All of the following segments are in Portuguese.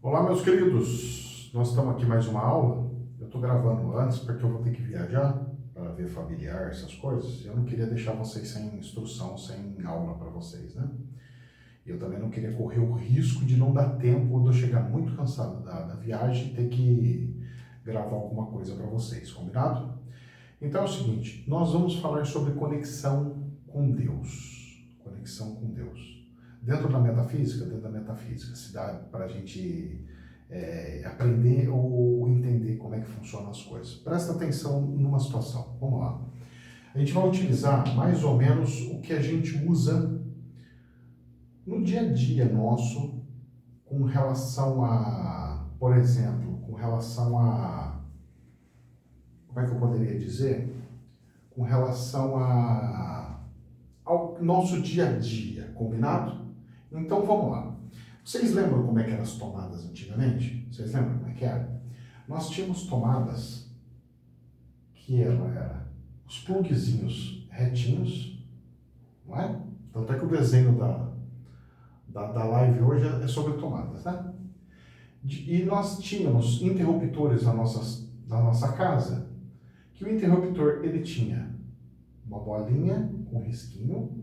Olá, meus queridos. Nós estamos aqui mais uma aula. Eu estou gravando antes porque eu vou ter que viajar para ver familiar, essas coisas. Eu não queria deixar vocês sem instrução, sem aula para vocês, né? E eu também não queria correr o risco de não dar tempo quando eu chegar muito cansado da viagem e ter que gravar alguma coisa para vocês, combinado? Então é o seguinte, nós vamos falar sobre conexão com Deus. Conexão com Deus. Dentro da metafísica, se dá para a gente aprender ou entender como é que funcionam as coisas. Presta atenção numa situação. Vamos lá. A gente vai utilizar mais ou menos o que a gente usa no dia a dia nosso com relação a, por exemplo, com relação a, como é que eu poderia dizer? Com relação ao nosso dia a dia, combinado? Então vamos lá. Vocês lembram como é que eram as tomadas antigamente? Vocês lembram como é que era? Nós tínhamos tomadas que era os pluguezinhos retinhos, não é? Tanto é que o desenho da live hoje é sobre tomadas, né? E nós tínhamos interruptores na nossa casa, que o interruptor ele tinha uma bolinha com risquinho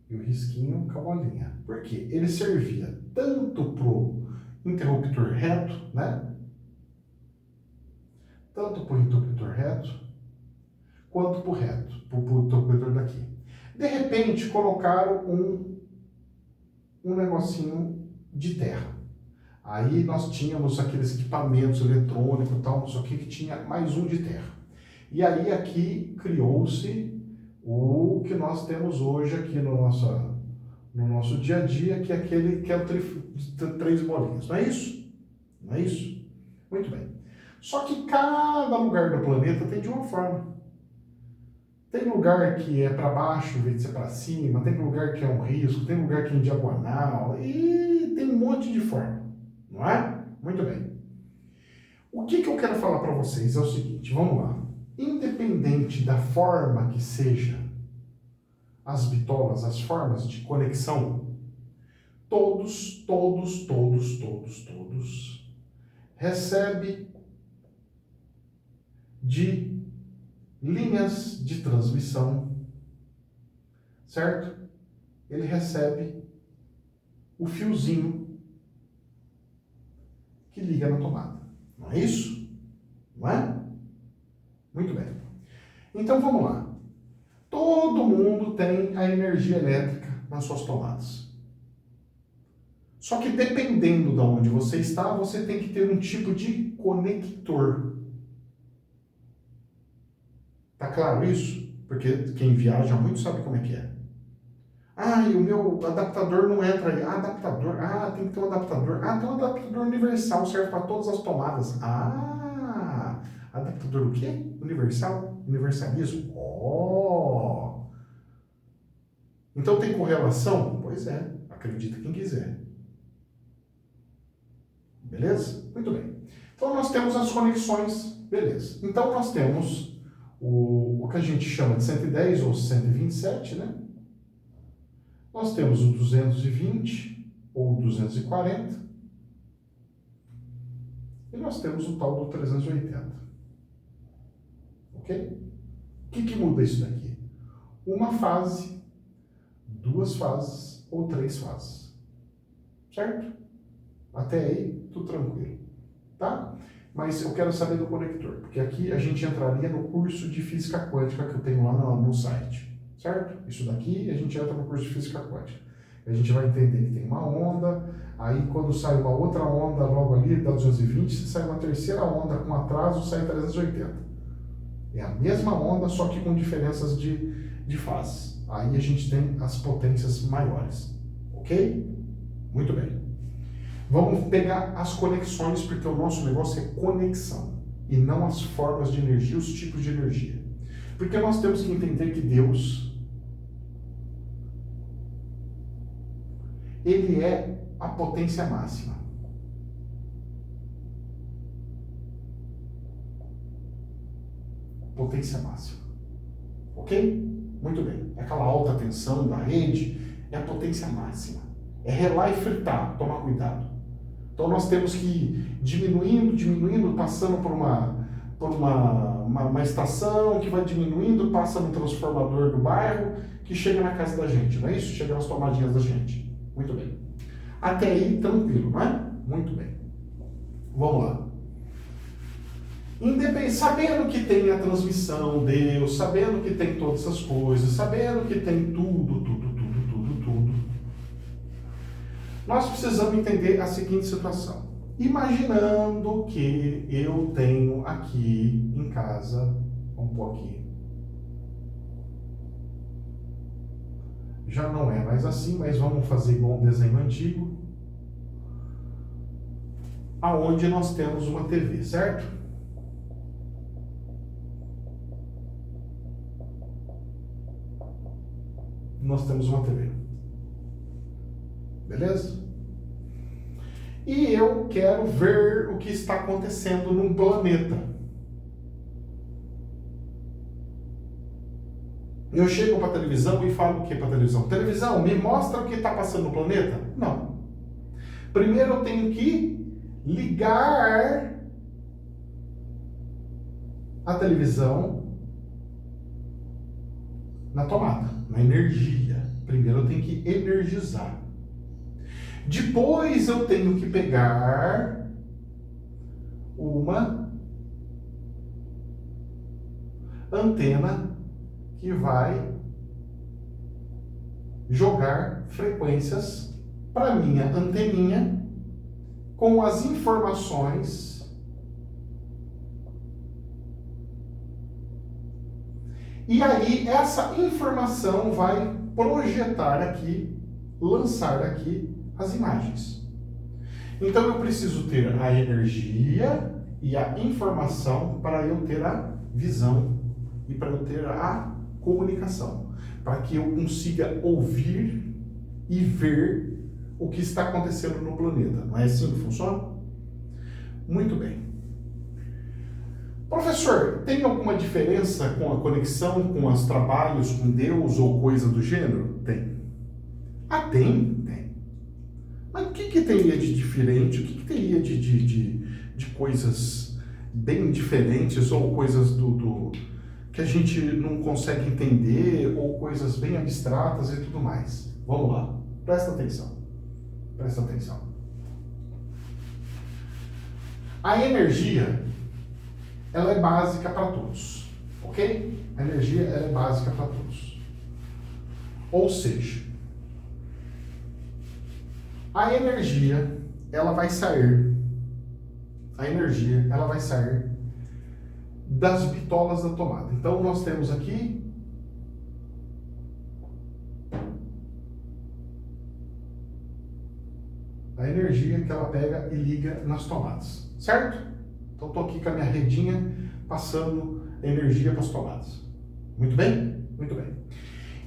e o risquinho com a bolinha. Por quê? Ele servia tanto pro interruptor reto, né? Tanto pro interruptor reto, quanto pro reto, pro interruptor daqui. De repente, colocaram um negocinho de terra. Aí nós tínhamos aqueles equipamentos eletrônicos e tal, não sei o que tinha mais um de terra. E aí aqui criou-se o que nós temos hoje aqui no nosso dia a dia, que é aquele que é o três bolinhas, não é isso? Não é isso? Muito bem. Só que cada lugar do planeta tem de uma forma. Tem lugar que é para baixo, em vez de ser para cima, tem lugar que é um risco, tem lugar que é em diagonal, e tem um monte de forma, não é? Muito bem. O que eu quero falar para vocês é o seguinte, vamos lá. Independente da forma que seja as bitolas, as formas de conexão, todos recebe de linhas de transmissão, certo? Ele recebe o fiozinho que liga na tomada. Não é isso? Não é? Muito bem. Então vamos lá. Todo mundo tem a energia elétrica nas suas tomadas. Só que dependendo de onde você está, você tem que ter um tipo de conector. Tá claro isso? Porque quem viaja muito sabe como é que é. Ah, e o meu adaptador não entra aí. Ah, adaptador. Ah, tem que ter um adaptador. Ah, tem um adaptador universal, serve para todas as tomadas. Ah, adaptador o quê? Universal? Universalismo? Oh! Então tem correlação? Pois é, acredita quem quiser. Beleza? Muito bem. Então nós temos as conexões, beleza. Então nós temos o que a gente chama de 110 ou 127, né? Nós temos o 220 ou 240 e nós temos o tal do 380. Ok? O que muda isso daqui? Uma fase, duas fases ou três fases. Certo? Até aí, tudo tranquilo. Tá? Mas eu quero saber do conector, porque aqui a gente entraria no curso de física quântica que eu tenho lá no site. Certo? Isso daqui a gente entra no curso de física quântica. A gente vai entender que tem uma onda, aí quando sai uma outra onda logo ali, dá 220, se sai uma terceira onda com atraso, sai 380. É a mesma onda, só que com diferenças de fases. Aí a gente tem as potências maiores. Ok? Muito bem. Vamos pegar as conexões, porque o nosso negócio é conexão, e não as formas de energia, os tipos de energia. Porque nós temos que entender que Deus, ele é a potência máxima. Potência máxima. Ok? Muito bem. Aquela alta tensão da rede é a potência máxima. É relar e fritar, toma cuidado. Então nós temos que ir diminuindo, passando por uma estação que vai diminuindo, passa no transformador do bairro, que chega na casa da gente, não é isso? Chega nas tomadinhas da gente. Muito bem. Até aí, tranquilo, não é? Muito bem. Vamos lá. Sabendo que tem a transmissão, Deus, sabendo que tem todas essas coisas, sabendo que tem tudo, nós precisamos entender a seguinte situação. Imaginando que eu tenho aqui em casa, vamos pôr aqui, já não é mais assim, mas vamos fazer igual um desenho antigo, aonde nós temos uma TV, certo? Nós temos uma TV. Beleza? E eu quero ver o que está acontecendo no planeta. Eu chego para a televisão e falo o que para a televisão? Televisão, me mostra o que está passando no planeta? Não. Primeiro eu tenho que ligar a televisão na tomada, na energia. Primeiro eu tenho que energizar. Depois eu tenho que pegar uma antena que vai jogar frequências para minha anteninha com as informações e aí essa informação vai projetar aqui, lançar aqui as imagens. Então eu preciso ter a energia e a informação para eu ter a visão e para eu ter a comunicação, para que eu consiga ouvir e ver o que está acontecendo no planeta. Não é assim que funciona? Muito bem. Professor, tem alguma diferença com a conexão com os trabalhos com Deus ou coisa do gênero? Tem. Ah, tem? Tem. Mas o que teria de diferente? O que teria de coisas bem diferentes ou coisas que a gente não consegue entender ou coisas bem abstratas e tudo mais? Vamos lá. Presta atenção. Presta atenção. A energia, ela é básica para todos, ok? A energia, ela é básica para todos. Ou seja, a energia, ela vai sair das bitolas da tomada. Então, nós temos aqui a energia que ela pega e liga nas tomadas, certo? Então, estou aqui com a minha redinha passando energia para as tomadas. Muito bem? Muito bem.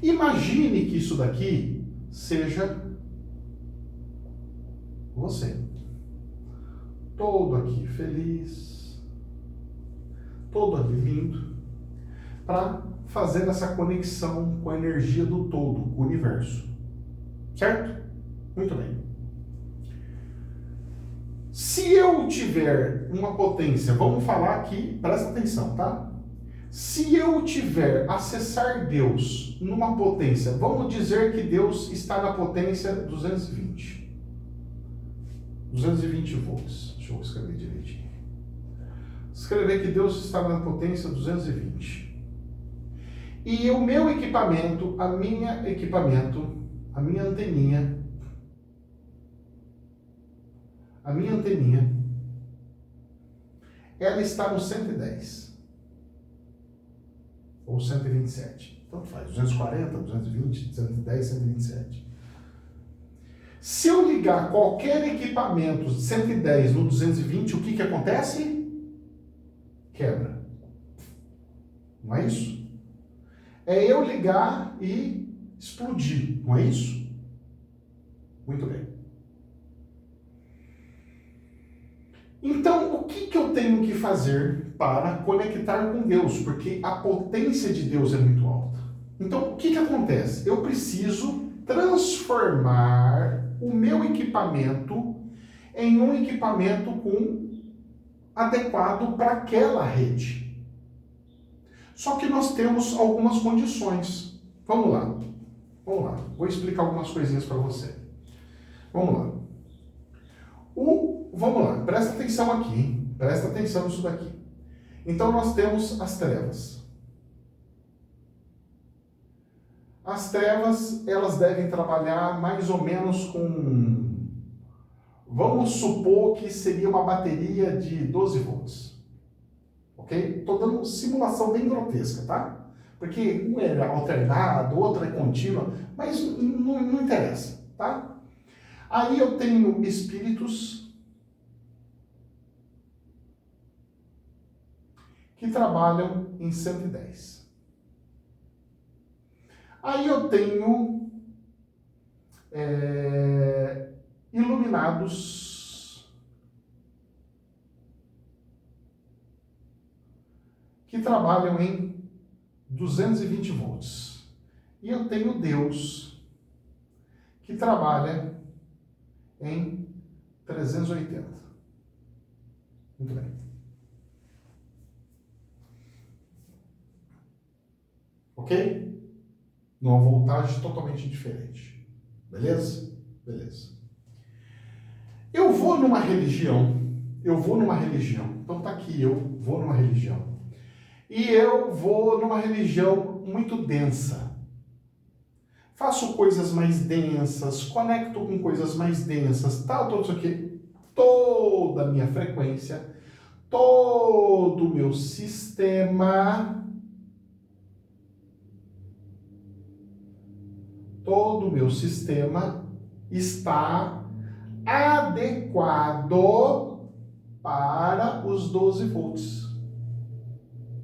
Imagine que isso daqui seja você. Todo aqui feliz, todo aqui lindo, para fazer essa conexão com a energia do todo, com o universo. Certo? Muito bem. Se eu tiver uma potência, vamos falar aqui, presta atenção, tá? Se eu tiver acessar Deus numa potência, vamos dizer que Deus está na potência 220 volts. Deixa eu escrever direitinho. Escrever que Deus está na potência 220. E o meu equipamento, a minha anteninha, ela está no 110. Ou 127. Tanto faz. 240, 220, 110, 127. Se eu ligar qualquer equipamento de 110 no 220, o que acontece? Quebra. Não é isso? É eu ligar e explodir. Não é isso? Muito bem. Então, o que eu tenho que fazer para conectar com Deus? Porque a potência de Deus é muito alta. Então, o que acontece? Eu preciso transformar o meu equipamento em um equipamento adequado para aquela rede. Só que nós temos algumas condições. Vamos lá. Vou explicar algumas coisinhas para você. Vamos lá. Vamos lá, presta atenção aqui, hein? Presta atenção nisso daqui. Então nós temos as trevas. As trevas, elas devem trabalhar mais ou menos com... Vamos supor que seria uma bateria de 12 volts. Ok? Estou dando uma simulação bem grotesca, tá? Porque um é alternado, o outro é contínuo, mas não interessa, tá? Aí eu tenho espíritos que trabalham em 110. Aí eu tenho iluminados que trabalham em 220 volts. E eu tenho Deus que trabalha em 380. Muito bem. Ok? Numa voltagem totalmente diferente. Beleza? Beleza. Eu vou numa religião. Então tá aqui, eu vou numa religião. E eu vou numa religião muito densa. Faço coisas mais densas, conecto com coisas mais densas, tal, tudo isso aqui. Toda a minha frequência, todo o meu sistema... Todo o meu sistema está adequado para os 12 volts.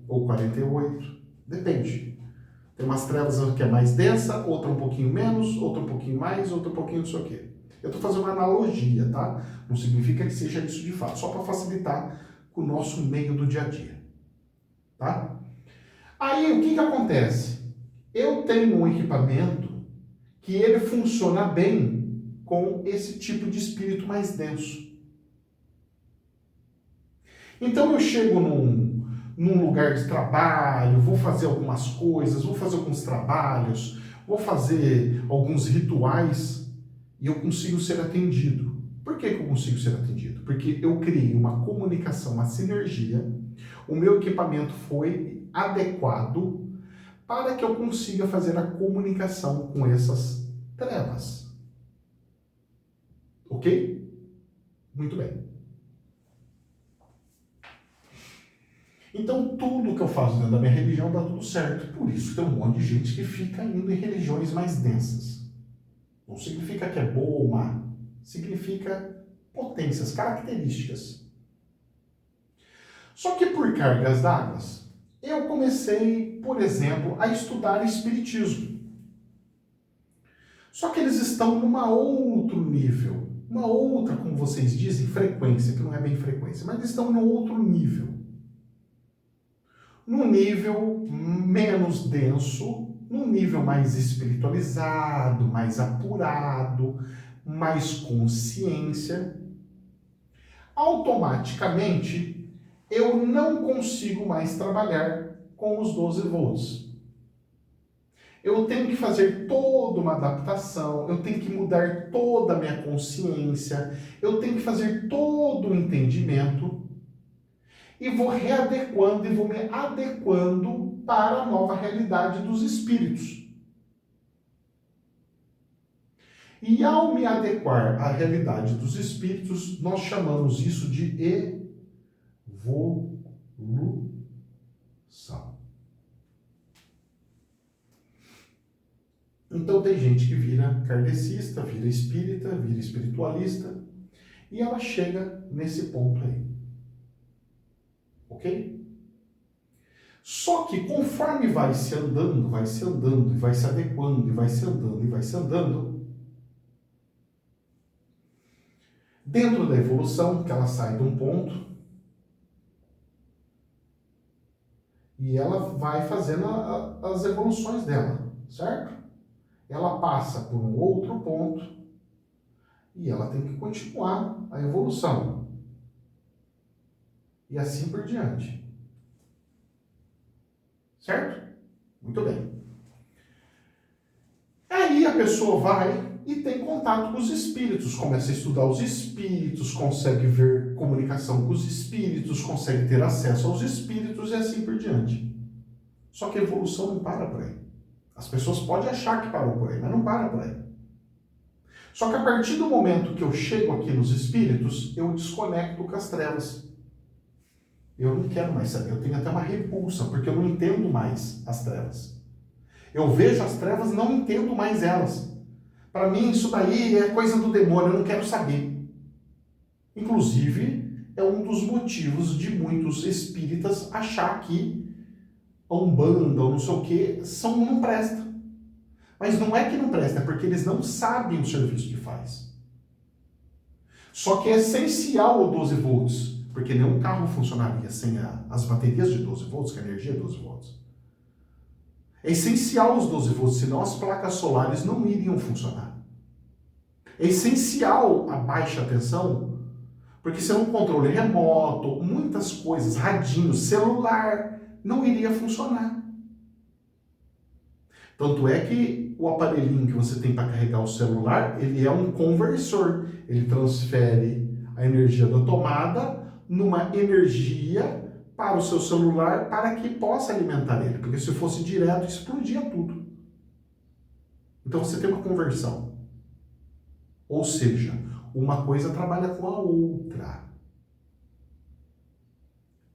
Ou 48. Depende. Tem umas trevas que é mais densa, outra um pouquinho menos, outra um pouquinho mais, outra um pouquinho não sei o quê. Eu estou fazendo uma analogia, tá? Não significa que seja isso de fato. Só para facilitar com o nosso meio do dia a dia. Tá? Aí, o que acontece? Eu tenho um equipamento que ele funciona bem com esse tipo de espírito mais denso. Então eu chego num lugar de trabalho, vou fazer algumas coisas, vou fazer alguns trabalhos, vou fazer alguns rituais e eu consigo ser atendido. Por que eu consigo ser atendido? Porque eu criei uma comunicação, uma sinergia, o meu equipamento foi adequado para que eu consiga fazer a comunicação com essas trevas. Ok? Muito bem. Então, tudo que eu faço dentro da minha religião dá tudo certo. Por isso tem um monte de gente que fica indo em religiões mais densas. Não significa que é boa ou má. Significa potências, características. Só que por cargas d'água, eu comecei, por exemplo, a estudar espiritismo. Só que eles estão numa outro nível, uma outra, como vocês dizem, frequência, que não é bem frequência, mas eles estão num outro nível. Num nível menos denso, num nível mais espiritualizado, mais apurado, mais consciência. Automaticamente, eu não consigo mais trabalhar com os 12 volts. Eu tenho que fazer toda uma adaptação, eu tenho que mudar toda a minha consciência, eu tenho que fazer todo o entendimento e vou readequando e vou me adequando para a nova realidade dos espíritos. E ao me adequar à realidade dos espíritos, nós chamamos isso de evolução. Então tem gente que vira kardecista, vira espírita, vira espiritualista, e ela chega nesse ponto aí. Ok? Só que conforme vai se andando, e vai se adequando, e vai se andando, e vai se andando, dentro da evolução, que ela sai de um ponto, e ela vai fazendo as evoluções dela, certo? Ela passa por um outro ponto, e ela tem que continuar a evolução. E assim por diante. Certo? Muito bem. Aí a pessoa vai e tem contato com os espíritos, começa a estudar os espíritos, consegue ver comunicação com os espíritos, consegue ter acesso aos espíritos e assim por diante. Só que a evolução não para por aí. As pessoas podem achar que parou por aí, mas não para por aí. Só que a partir do momento que eu chego aqui nos espíritos, eu desconecto com as trevas. Eu não quero mais saber, eu tenho até uma repulsa, porque eu não entendo mais as trevas. Eu vejo as trevas e não entendo mais elas. Para mim, isso daí é coisa do demônio, eu não quero saber. Inclusive, é um dos motivos de muitos espíritas achar que a Umbanda ou não sei o que não presta. Mas não é que não presta, é porque eles não sabem o serviço que faz. Só que é essencial o 12 volts, porque nenhum carro funcionaria sem as baterias de 12 volts, que a energia é 12 volts. É essencial os 12 volts, senão as placas solares não iriam funcionar. É essencial a baixa tensão, porque sem um controle remoto, muitas coisas, radinho, celular, não iria funcionar. Tanto é que o aparelhinho que você tem para carregar o celular, ele é um conversor. Ele transfere a energia da tomada numa energia para o seu celular para que possa alimentar ele. Porque se fosse direto, explodia tudo. Então você tem uma conversão. Ou seja, uma coisa trabalha com a outra.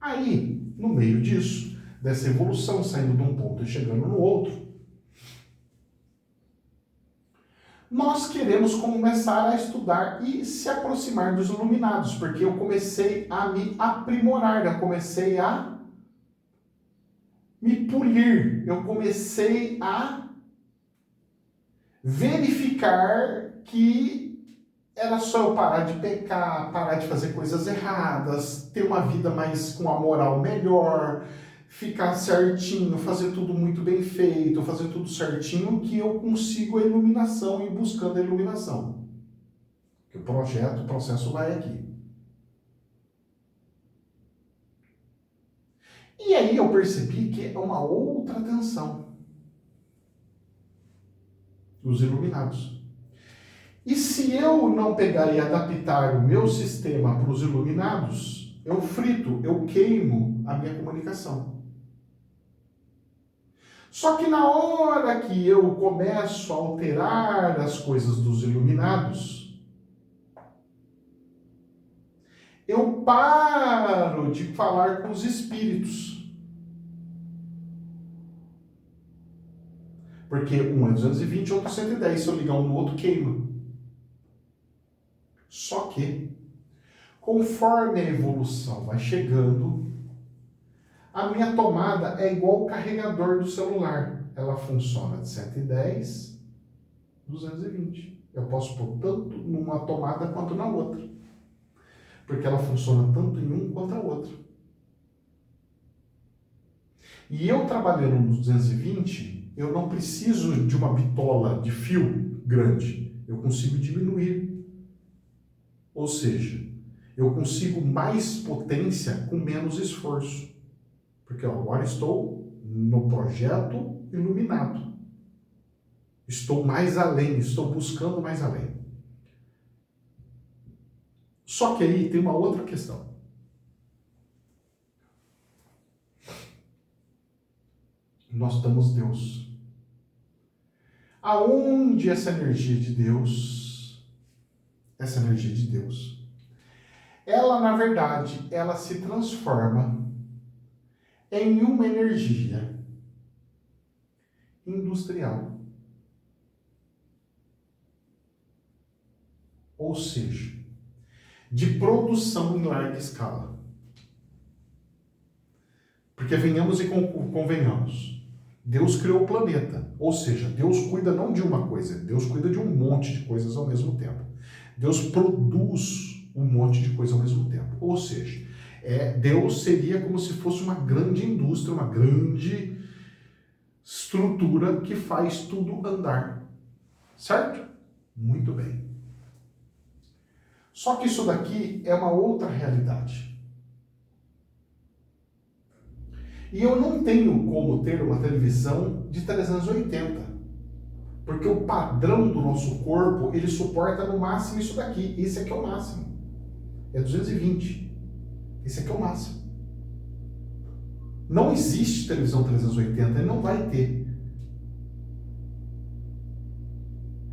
Aí, no meio disso, dessa evolução, saindo de um ponto e chegando no outro, nós queremos começar a estudar e se aproximar dos iluminados, porque eu comecei a me aprimorar, eu comecei a me polir, eu comecei a verificar que era só eu parar de pecar, parar de fazer coisas erradas, ter uma vida mais com a moral melhor, ficar certinho, fazer tudo muito bem feito, fazer tudo certinho, que eu consigo a iluminação e buscando a iluminação. Que o processo vai aqui. E aí eu percebi que é uma outra tensão. Os iluminados. E se eu não pegar e adaptar o meu sistema para os iluminados, eu frito, eu queimo a minha comunicação. Só que na hora que eu começo a alterar as coisas dos iluminados, eu paro de falar com os espíritos. Porque um é 220, outro 110. Se eu ligar um no outro, queima. Só que, conforme a evolução vai chegando, a minha tomada é igual o carregador do celular. Ela funciona de 110, 220. Eu posso pôr tanto numa tomada quanto na outra. Porque ela funciona tanto em um quanto a outra. E eu trabalhando no 220, eu não preciso de uma bitola de fio grande. Eu consigo diminuir. Ou seja, eu consigo mais potência com menos esforço. Porque agora estou no projeto iluminado. Estou mais além, estou buscando mais além. Só que aí tem uma outra questão. Nós damos Deus. Aonde essa energia de Deus, ela na verdade, ela se transforma em uma energia industrial. Ou seja, de produção em larga escala. Porque venhamos e convenhamos, Deus criou o planeta, ou seja, Deus cuida não de uma coisa, Deus cuida de um monte de coisas ao mesmo tempo. Deus produz um monte de coisa ao mesmo tempo. Ou seja, Deus seria como se fosse uma grande indústria, uma grande estrutura que faz tudo andar. Certo? Muito bem. Só que isso daqui é uma outra realidade. E eu não tenho como ter uma televisão de 380. Porque o padrão do nosso corpo, ele suporta no máximo isso daqui. Esse aqui é o máximo. É 220. Esse aqui é o máximo. Não existe televisão 380 e não vai ter.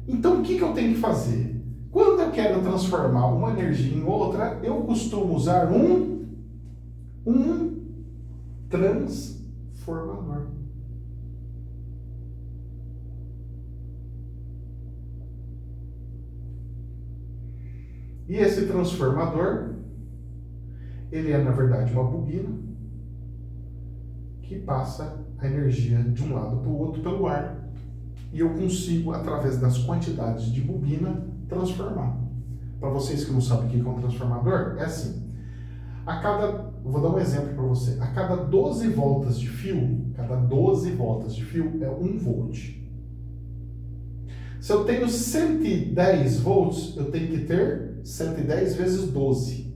Então o que eu tenho que fazer? Quando eu quero transformar uma energia em outra, eu costumo usar um transformador. E esse transformador, ele é na verdade uma bobina que passa a energia de um lado para o outro pelo ar. E eu consigo, através das quantidades de bobina, transformar. Para vocês que não sabem o que é um transformador, é assim. Vou dar um exemplo para você. A cada 12 voltas de fio, é 1 volt. Se eu tenho 110 volts, eu tenho que ter 110 vezes 12.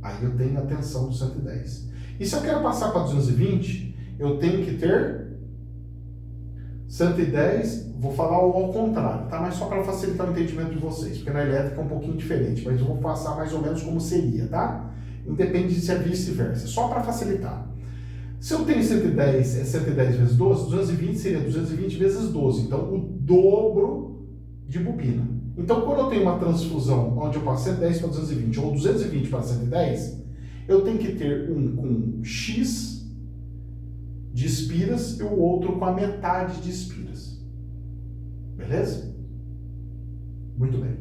Aí eu tenho a tensão do 110. E se eu quero passar para 220, eu tenho que ter 110, vou falar ao contrário, tá? Mas só para facilitar o entendimento de vocês, porque na elétrica é um pouquinho diferente, mas eu vou passar mais ou menos como seria, tá? Independe se é vice-versa, só para facilitar. Se eu tenho 110, é 110 vezes 12, 220 seria 220 vezes 12, então o dobro de bobina. Então quando eu tenho uma transfusão onde eu passo 110 para 220 ou 220 para 110, eu tenho que ter um com X de espiras e o outro com a metade de espiras. Beleza? Muito bem.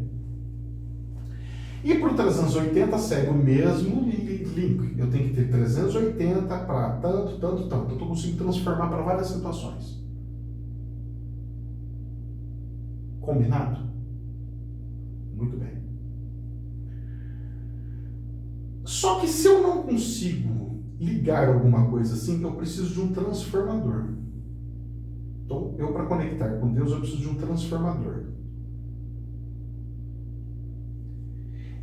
E para o 380 segue o mesmo link. Eu tenho que ter 380 para tanto. Eu estou conseguindo transformar para várias situações. Combinado? Muito bem. Só que se eu não consigo ligar alguma coisa assim, eu preciso de um transformador. Então, para conectar com Deus, eu preciso de um transformador.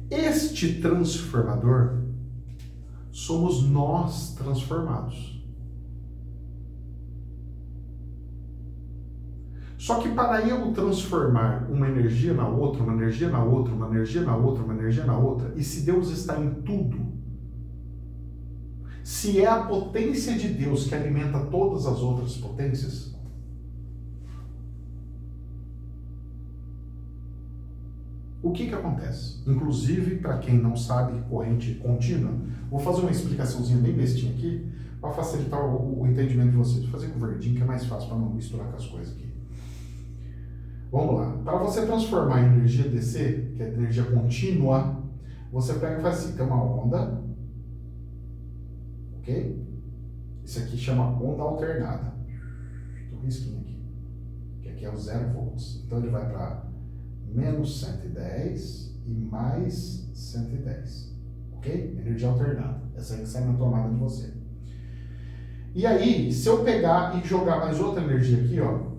Este transformador somos nós transformados. Só que para eu transformar uma energia na outra, uma energia na outra, uma energia na outra, uma energia na outra, e se Deus está em tudo, se é a potência de Deus que alimenta todas as outras potências, o que acontece? Inclusive, para quem não sabe corrente contínua, vou fazer uma explicaçãozinha bem bestinha aqui, para facilitar o entendimento de vocês. Vou fazer com verdinho, que é mais fácil para não misturar com as coisas aqui. Vamos lá. Para você transformar a energia DC, que é energia contínua, você pega e faz assim, tem uma onda, ok? Isso aqui chama onda alternada. Estou risquinho aqui. Que aqui é o 0 volts. Então ele vai para menos 110 e mais 110. Ok? Energia alternada. Essa aí que sai na tomada de você. E aí, se eu pegar e jogar mais outra energia aqui, ó,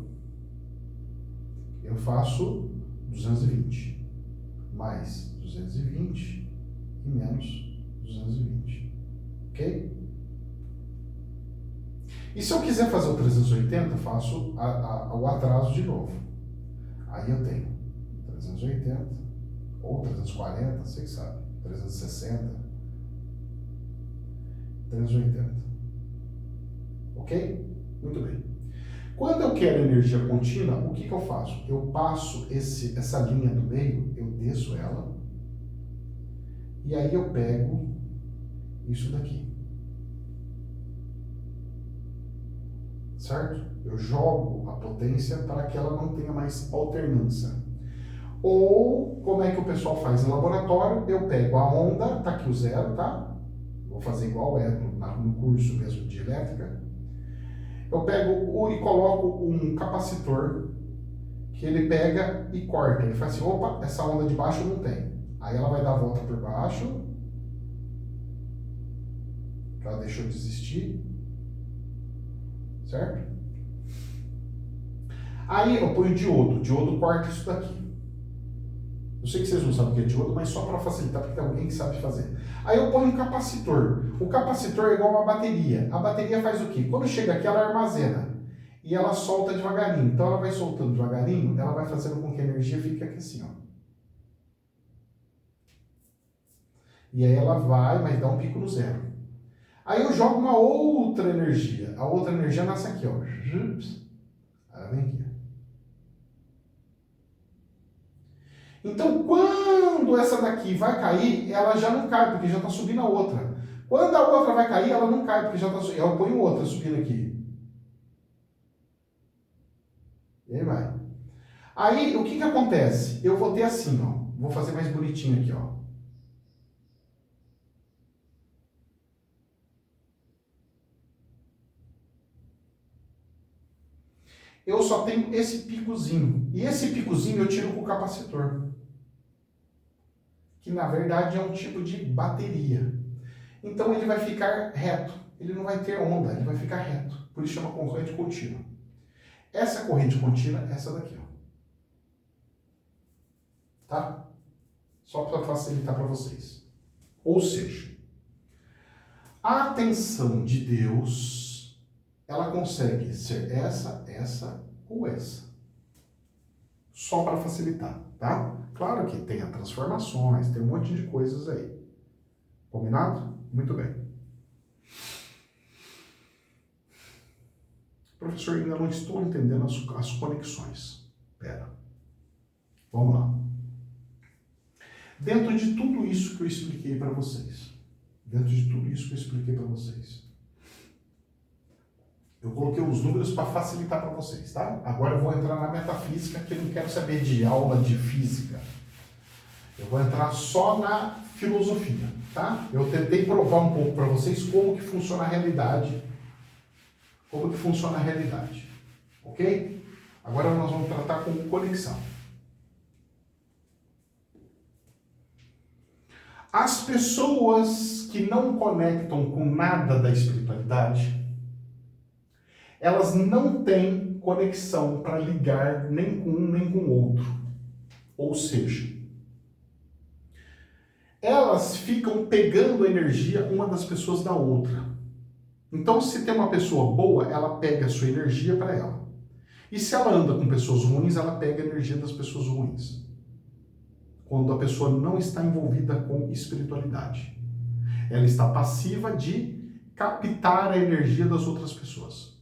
eu faço 220 mais 220 e menos 220. Ok? E se eu quiser fazer o 380, faço o atraso de novo. Aí eu tenho 380 ou 340, você que sabe, 360, 380. Ok? Muito bem. Quando eu quero energia contínua, o que eu faço? Eu passo essa linha do meio, eu desço ela, e aí eu pego isso daqui. Certo? Eu jogo a potência para que ela não tenha mais alternância. Ou, como é que o pessoal faz no laboratório? Eu pego a onda, tá aqui o 0, tá? Vou fazer igual é no curso mesmo de elétrica. Eu pego e coloco um capacitor que ele pega e corta. Ele faz assim, opa, essa onda de baixo não tem. Aí ela vai dar a volta por baixo. Ela deixou de existir. Certo? Aí eu ponho o diodo. O diodo corta isso daqui. Eu sei que vocês não sabem o que é diodo, mas só para facilitar, porque tem alguém que sabe fazer. Aí eu ponho um capacitor. O capacitor é igual uma bateria. A bateria faz o quê? Quando chega aqui, ela armazena. E ela solta devagarinho. Então ela vai soltando devagarinho, ela vai fazendo com que a energia fique aqui assim, ó. E aí ela vai, mas dá um pico no zero. Aí eu jogo uma outra energia. A outra energia nasce aqui, ó. Ela vem aqui. Então, quando essa daqui vai cair, ela já não cai, porque já está subindo a outra. Quando a outra vai cair, ela não cai, porque já está subindo. Eu ponho outra subindo aqui. E aí vai. Aí, o que que acontece? Eu vou ter assim, ó. Vou fazer mais bonitinho aqui, ó. Eu só tenho esse picozinho. E esse picozinho eu tiro com o capacitor. Que na verdade é um tipo de bateria. Então ele vai ficar reto. Ele não vai ter onda, ele vai ficar reto. Por isso chama corrente contínua. Essa corrente contínua é essa daqui, ó. Tá? Só para facilitar para vocês. Ou seja, a atenção de Deus, ela consegue ser essa, essa ou essa. Só para facilitar, tá? Claro que tem as transformações, tem um monte de coisas aí. Combinado? Muito bem. Professor, ainda não estou entendendo as conexões. Pera. Vamos lá. Dentro de tudo isso que eu expliquei para vocês, eu coloquei os números para facilitar para vocês, tá? Agora eu vou entrar na metafísica, que eu não quero saber de aula de física. Eu vou entrar só na filosofia, tá? Eu tentei provar um pouco para vocês como que funciona a realidade. Ok? Agora nós vamos tratar com conexão. As pessoas que não conectam com nada da espiritualidade, elas não têm conexão para ligar nem com um nem com o outro. Ou seja, elas ficam pegando a energia uma das pessoas da outra. Então, se tem uma pessoa boa, ela pega a sua energia para ela. E se ela anda com pessoas ruins, ela pega a energia das pessoas ruins. Quando a pessoa não está envolvida com espiritualidade. Ela está passiva de captar a energia das outras pessoas.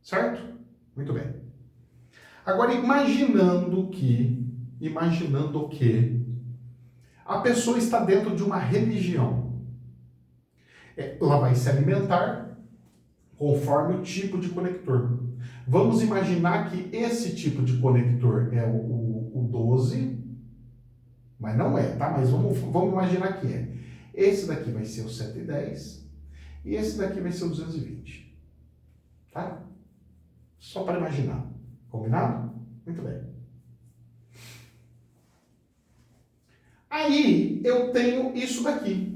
Certo? Muito bem. Agora, imaginando que a pessoa está dentro de uma religião. Ela vai se alimentar conforme o tipo de conector. Vamos imaginar que esse tipo de conector é o 12, mas não é, tá? Mas vamos imaginar que é. Esse daqui vai ser o 110 e esse daqui vai ser o 220. Tá? Só para imaginar. Combinado? Muito bem. Aí eu tenho isso daqui.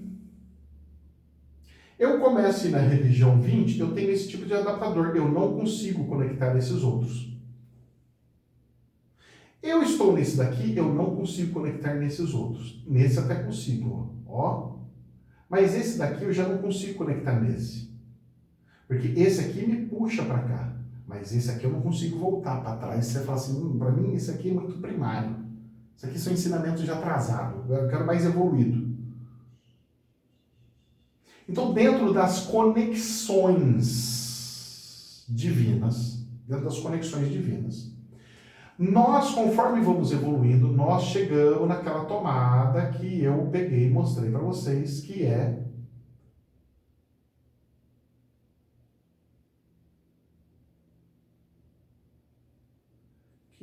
Eu começo a ir na religião 20, eu tenho esse tipo de adaptador. Eu não consigo conectar esses outros. Eu estou nesse daqui, eu não consigo conectar nesses outros. Nesse até consigo, ó. Mas esse daqui eu já não consigo conectar nesse. Porque esse aqui me puxa para cá. Mas esse aqui eu não consigo voltar para trás. Você fala assim, para mim esse aqui é muito primário. Isso aqui são ensinamentos de atrasado. Eu quero mais evoluído. Então, dentro das conexões divinas, nós, conforme vamos evoluindo, nós chegamos naquela tomada que eu peguei e mostrei para vocês, que é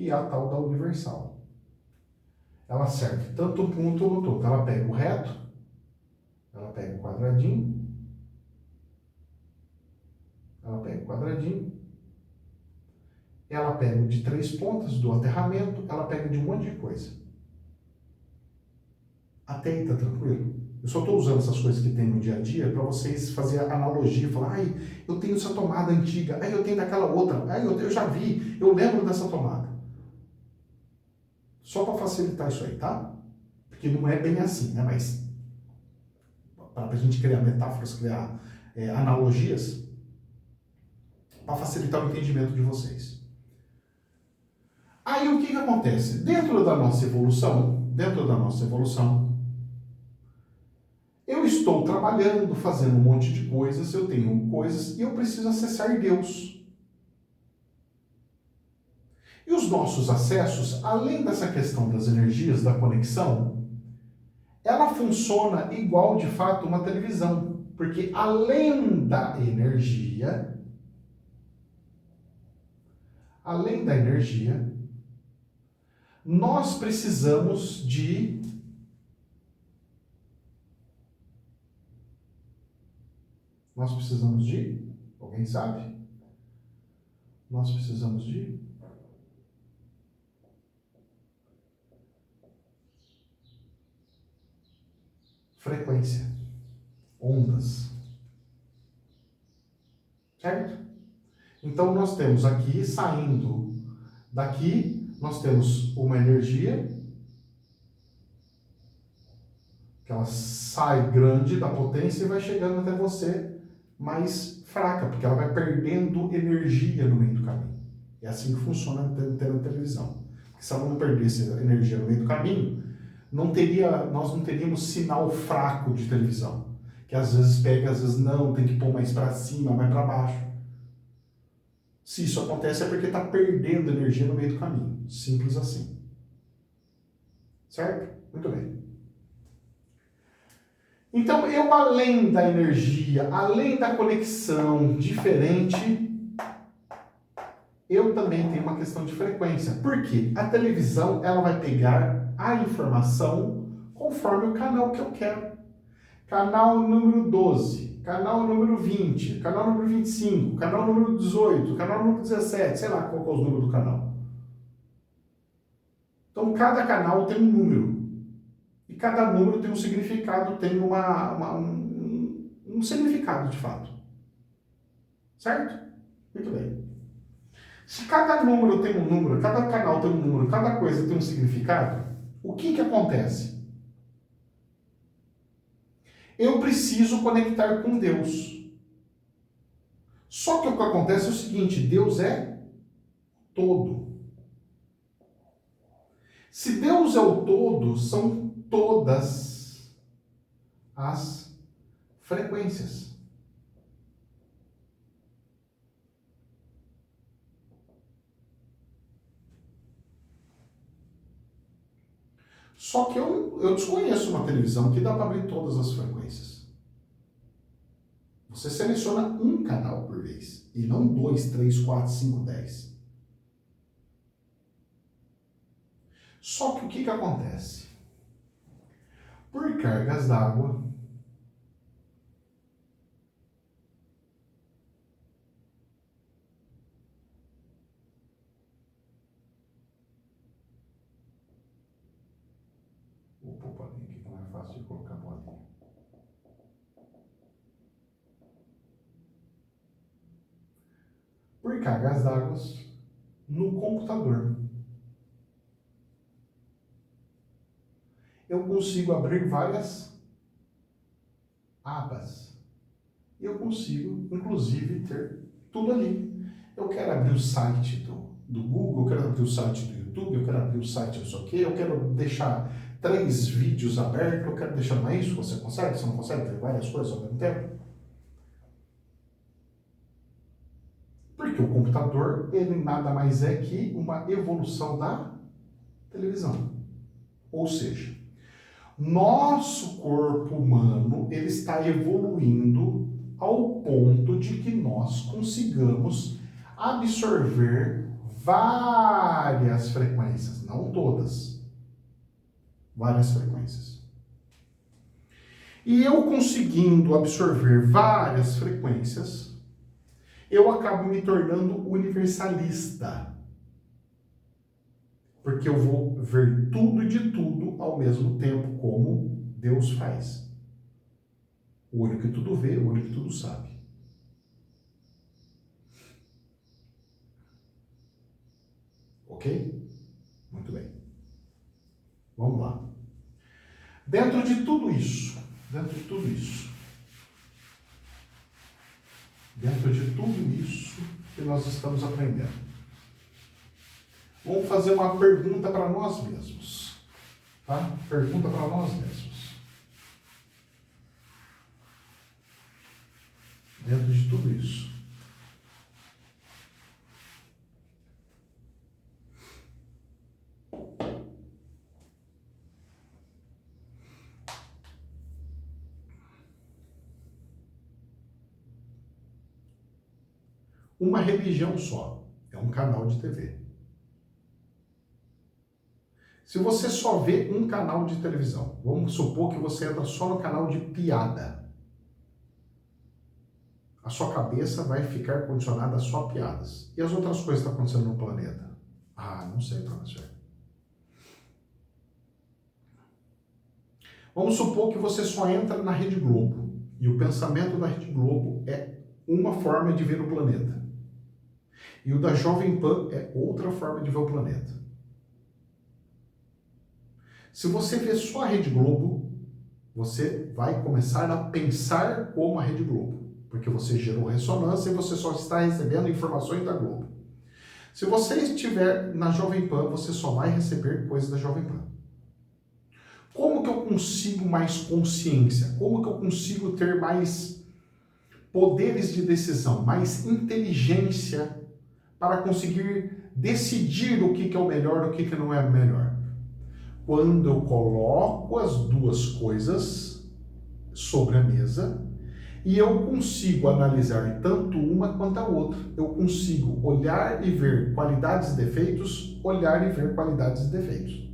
a tal da universal. Ela serve tanto um ponto quanto outro. Ela pega o reto, ela pega o quadradinho, ela pega o de 3 pontas do aterramento, ela pega de um monte de coisa. Até aí tá tranquilo? Eu só estou usando essas coisas que tem no dia a dia para vocês fazerem analogia, falar, ai, eu tenho essa tomada antiga, ai, eu tenho daquela outra, ai, eu já vi, eu lembro dessa tomada. Só para facilitar isso aí, tá? Porque não é bem assim, né? Mas para a gente criar metáforas, criar analogias, para facilitar o entendimento de vocês. Aí o que acontece? Dentro da nossa evolução, eu estou trabalhando, fazendo um monte de coisas, eu tenho coisas e eu preciso acessar Deus. E os nossos acessos, além dessa questão das energias, da conexão, ela funciona igual, de fato, uma televisão. Porque além da energia, nós precisamos de alguém sabe? Nós precisamos de frequência, ondas. Certo? Então nós temos aqui, saindo daqui, nós temos uma energia que ela sai grande da potência e vai chegando até você mais fraca, porque ela vai perdendo energia no meio do caminho. É assim que funciona a televisão. Porque se ela não perdesse energia no meio do caminho, nós não teríamos sinal fraco de televisão. Que às vezes pega, às vezes não, tem que pôr mais para cima, mais para baixo. Se isso acontece é porque está perdendo energia no meio do caminho. Simples assim. Certo? Muito bem. Então, eu, além da energia, além da conexão diferente, eu também tenho uma questão de frequência. Por quê? A televisão, ela vai pegar a informação conforme o canal que eu quero. Canal número 12, canal número 20, canal número 25, canal número 18, canal número 17, sei lá qual é o número do canal. Então, cada canal tem um número. E cada número tem um significado, tem um significado de fato. Certo? Muito bem. Se cada número tem um número, cada canal tem um número, cada coisa tem um significado, o que acontece? Eu preciso conectar com Deus. Só que o que acontece é o seguinte, Deus é todo. Se Deus é o todo, são todas as frequências. Só que eu desconheço uma televisão que dá para abrir todas as frequências. Você seleciona um canal por vez, e não 2, 3, 4, 5, 10. Só que o que acontece? Por cargas d'água, vou pôr bolinha aqui que não é fácil de colocar bolinha. Por cargas d'água no computador, eu consigo abrir várias abas. E eu consigo, inclusive, ter tudo ali. Eu quero abrir o site do Google, eu quero abrir o site do YouTube, eu quero abrir o site não sei o quê, eu quero deixar 3 vídeos abertos, eu quero deixar, não é isso? Você consegue? Você não consegue ter várias coisas ao mesmo tempo? Porque o computador, ele nada mais é que uma evolução da televisão. Ou seja, nosso corpo humano, ele está evoluindo ao ponto de que nós consigamos absorver várias frequências, não todas, várias frequências. E eu conseguindo absorver várias frequências, eu acabo me tornando universalista. Porque eu vou ver tudo e de tudo ao mesmo tempo, como Deus faz. O olho que tudo vê, o olho que tudo sabe. Ok? Muito bem. Vamos lá. Dentro de tudo isso, dentro de tudo isso que nós estamos aprendendo, vamos fazer uma pergunta para nós mesmos, tá? Pergunta para nós mesmos. Dentro de tudo isso. Uma religião só é um canal de TV. Se você só vê um canal de televisão, vamos supor que você entra só no canal de piada, a sua cabeça vai ficar condicionada a só piadas. E as outras coisas que estão acontecendo no planeta? Ah, não sei, professor. Vamos supor que você só entra na Rede Globo e o pensamento da Rede Globo é uma forma de ver o planeta. E o da Jovem Pan é outra forma de ver o planeta. Se você vê só a Rede Globo, você vai começar a pensar como a Rede Globo, porque você gerou ressonância e você só está recebendo informações da Globo. Se você estiver na Jovem Pan, você só vai receber coisas da Jovem Pan. Como que eu consigo mais consciência? Como que eu consigo ter mais poderes de decisão, mais inteligência para conseguir decidir o que é o melhor e o que não é o melhor? Quando eu coloco as duas coisas sobre a mesa e eu consigo analisar tanto uma quanto a outra. Eu consigo olhar e ver qualidades e defeitos, olhar e ver qualidades e defeitos.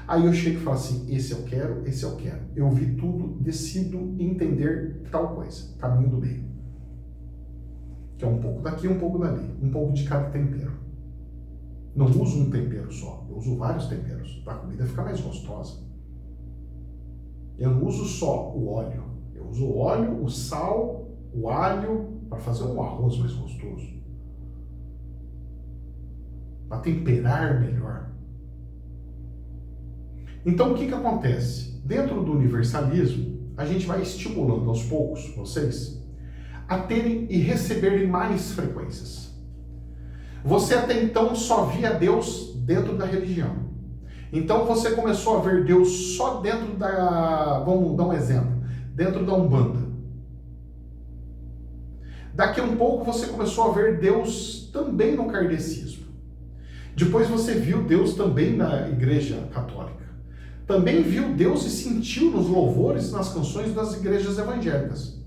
Aí eu chego e falo assim, esse eu quero, esse eu quero. Eu vi tudo, decido entender tal coisa, caminho do meio. Que é um pouco daqui, um pouco dali, um pouco de cada tempero. Não uso um tempero só, eu uso vários temperos, para a comida ficar mais gostosa. Eu não uso só o óleo, eu uso o óleo, o sal, o alho, para fazer um arroz mais gostoso. Para temperar melhor. Então o que acontece? Dentro do universalismo, a gente vai estimulando aos poucos vocês a terem e receberem mais frequências. Você até então só via Deus dentro da religião. Então você começou a ver Deus só dentro da... Vamos dar um exemplo. Dentro da Umbanda. Daqui a um pouco você começou a ver Deus também no kardecismo. Depois você viu Deus também na Igreja Católica. Também viu Deus e sentiu nos louvores, nas canções das igrejas evangélicas.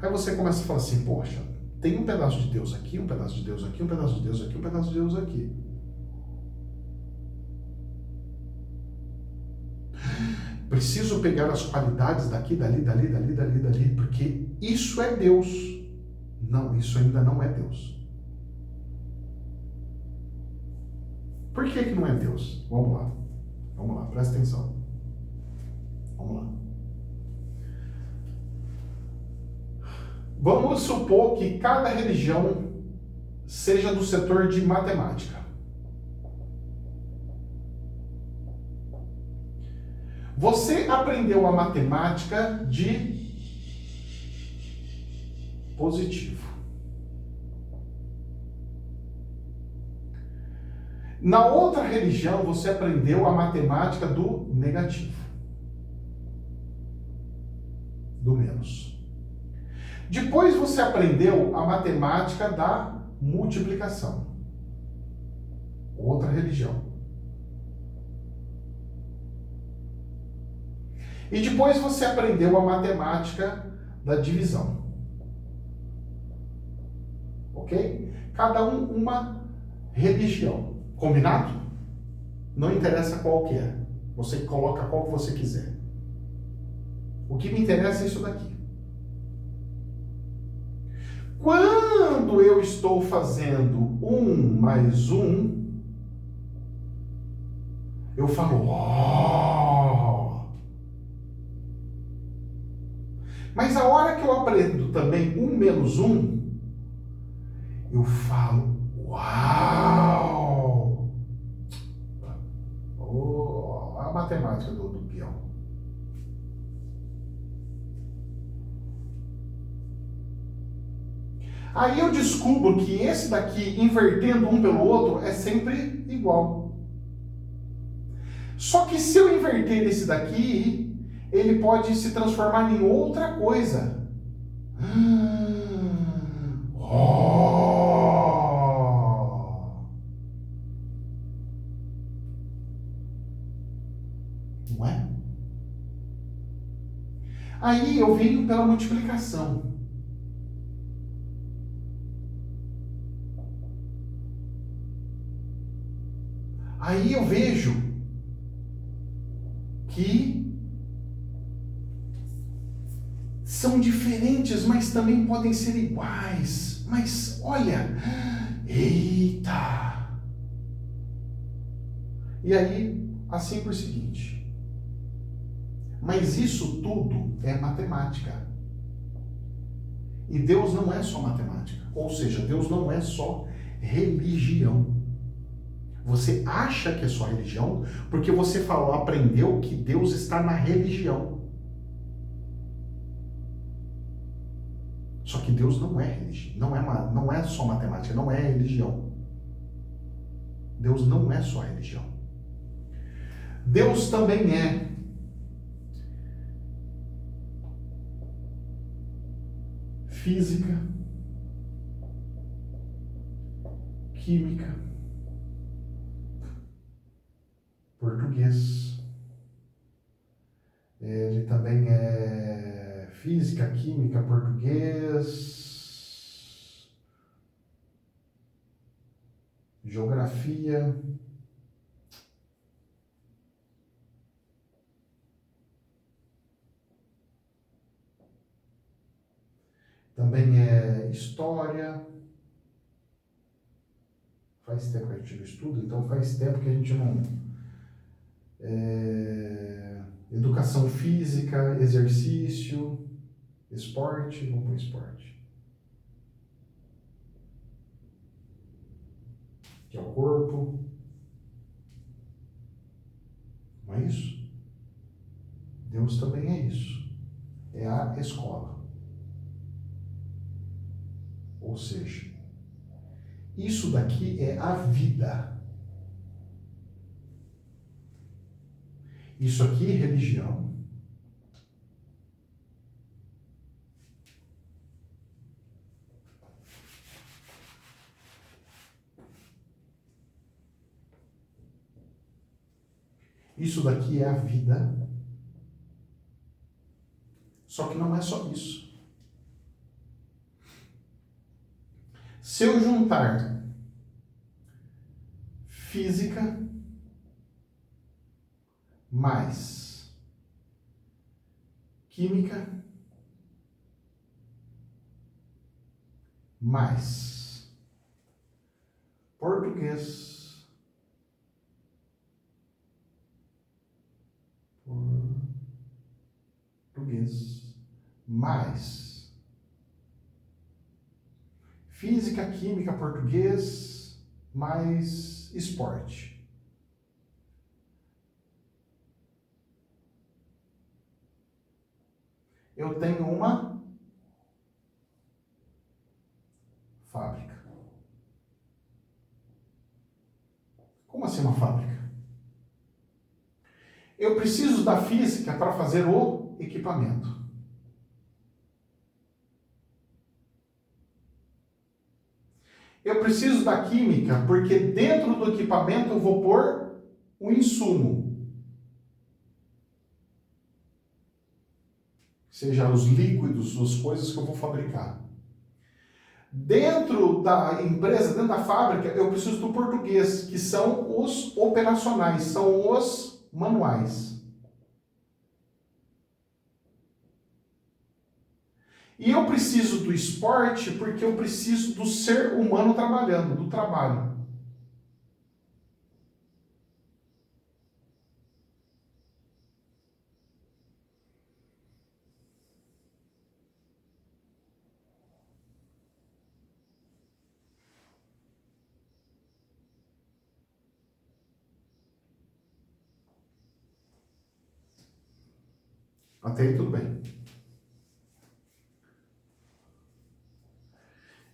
Aí você começa a falar assim, poxa, tem um pedaço de Deus aqui, um pedaço de Deus aqui, um pedaço de Deus aqui, um pedaço de Deus aqui. Preciso pegar as qualidades daqui, dali, porque isso é Deus. Não, isso ainda não é Deus. Por que não é Deus? Vamos lá, presta atenção. Vamos lá. Vamos supor que cada religião seja do setor de matemática. Você aprendeu a matemática de positivo. Na outra religião, você aprendeu a matemática do negativo. Do menos. Depois você aprendeu a matemática da multiplicação. Outra religião. E depois você aprendeu a matemática da divisão. Ok? Cada um uma religião. Combinado? Não interessa qual que é. Você coloca qual que você quiser. O que me interessa é isso daqui. Quando eu estou fazendo 1 mais 1, eu falo, ó. Mas a hora que eu aprendo também 1 menos 1, eu falo, uau. Oh, matemática do peão. Aí eu descubro que esse daqui, invertendo um pelo outro, é sempre igual. Só que se eu inverter esse daqui, ele pode se transformar em outra coisa. Oh. Não é? Aí eu venho pela multiplicação. Aí eu vejo que são diferentes, mas também podem ser iguais. Mas olha, eita! E aí, assim por seguinte. Mas isso tudo é matemática. E Deus não é só matemática. Ou seja, Deus não é só religião. Você acha que é só religião porque você falou, aprendeu que Deus está na religião. Só que Deus não é religião, não é só matemática, não é religião. Deus não é só religião. Deus também é física, química, português. Ele também é física, química, português, geografia, também é história. Faz tempo que a gente não estuda, então faz tempo que a gente não... Educação física, exercício, esporte, vamos para o esporte. Que é o corpo. Não é isso? Deus também é isso. É a escola. Ou seja, isso daqui é a vida. Isso aqui é religião. Isso daqui é a vida. Só que não é só isso. Se eu juntar física mais química mais português, mais física, química, português, mais esporte. Eu tenho uma fábrica. Como assim uma fábrica? Eu preciso da física para fazer o equipamento. Eu preciso da química porque dentro do equipamento eu vou pôr o insumo. Seja os líquidos, as coisas que eu vou fabricar. Dentro da empresa, dentro da fábrica, eu preciso do português, que são os operacionais, são os manuais. E eu preciso do esporte porque eu preciso do ser humano trabalhando, do trabalho. Até aí tudo bem.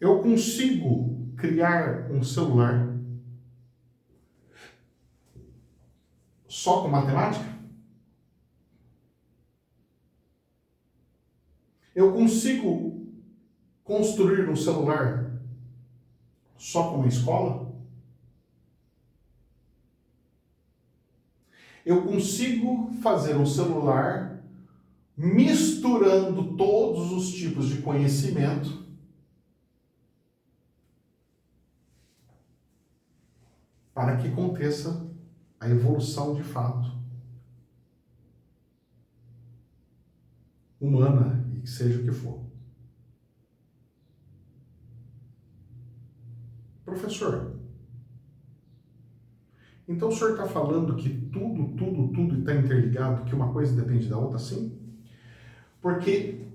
Eu consigo criar um celular só com matemática? Eu consigo construir um celular só com uma escola? Eu consigo fazer um celular misturando todos os tipos de conhecimento para que aconteça a evolução de fato humana e que seja o que for. Professor, então o senhor está falando que tudo está interligado, que uma coisa depende da outra, sim? Porque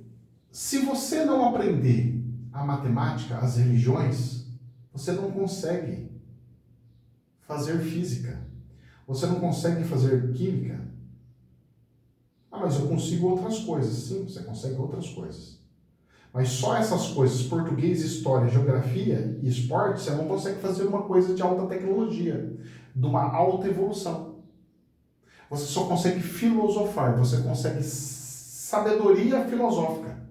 se você não aprender a matemática, as religiões, você não consegue fazer física, você não consegue fazer química. Ah, mas eu consigo outras coisas. Sim, você consegue outras coisas. Mas só essas coisas, português, história, geografia e esporte, você não consegue fazer uma coisa de alta tecnologia, de uma alta evolução. Você só consegue filosofar, você consegue sabedoria filosófica.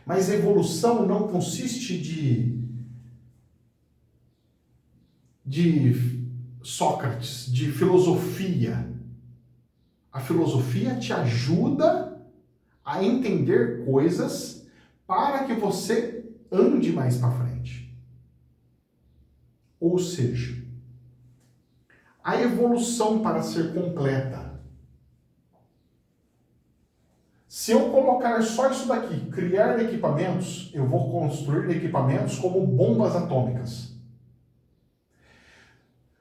Mas evolução não consiste de Sócrates, de filosofia. A filosofia te ajuda a entender coisas para que você ande mais para frente. Ou seja, a evolução para ser completa. Se eu colocar só isso daqui, criar equipamentos, eu vou construir equipamentos como bombas atômicas.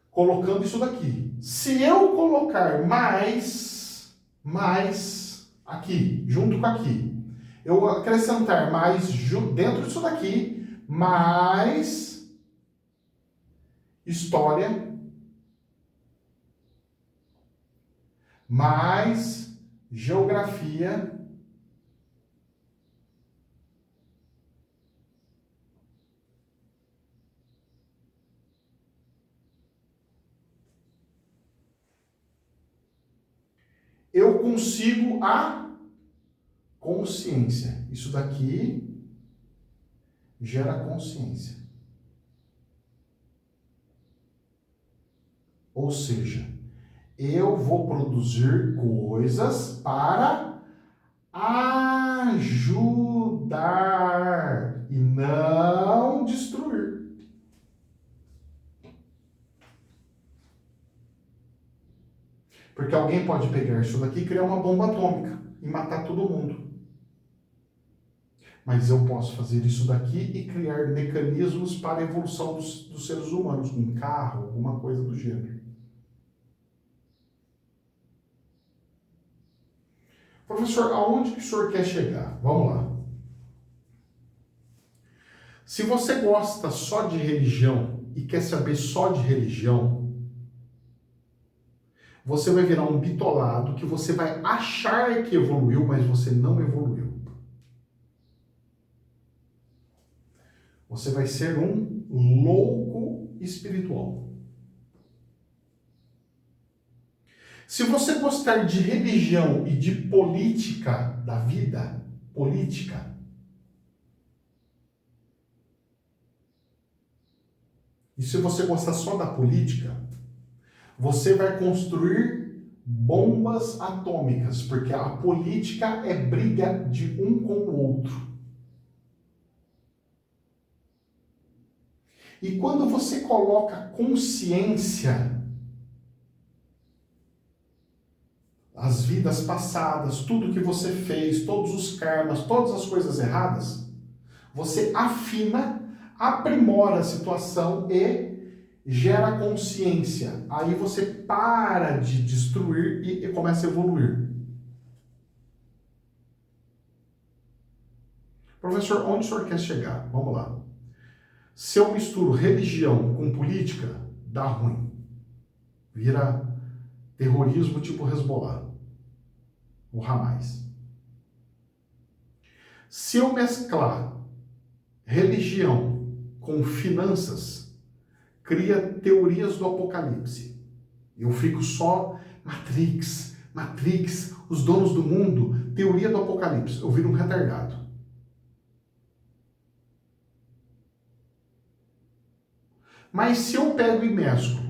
Colocando isso daqui. Se eu colocar mais aqui, junto com aqui, eu acrescentar mais dentro disso daqui, mais história, mais geografia, eu consigo a consciência. Isso daqui gera consciência. Ou seja, eu vou produzir coisas para ajudar e não destruir. Porque alguém pode pegar isso daqui e criar uma bomba atômica e matar todo mundo. Mas eu posso fazer isso daqui e criar mecanismos para a evolução dos seres humanos, um carro, alguma coisa do gênero. Professor, aonde que o senhor quer chegar? Vamos lá. Se você gosta só de religião e quer saber só de religião, você vai virar um bitolado que você vai achar que evoluiu, mas você não evoluiu. Você vai ser um louco espiritual. Se você gostar de religião e de política da vida, política, e se você gostar só da política, você vai construir bombas atômicas, porque a política é briga de um com o outro. E quando você coloca consciência, as vidas passadas, tudo que você fez, todos os karmas, todas as coisas erradas, você afina, aprimora a situação e gera consciência. Aí você para de destruir e começa a evoluir. Professor, onde o senhor quer chegar? Vamos lá. Se eu misturo religião com política, dá ruim. Vira terrorismo tipo Hezbollah. o Ramais. Se eu mesclar religião com finanças, cria teorias do apocalipse. Eu fico só Matrix, os donos do mundo, teoria do apocalipse. Eu viro um retardado. Mas se eu pego e mesclo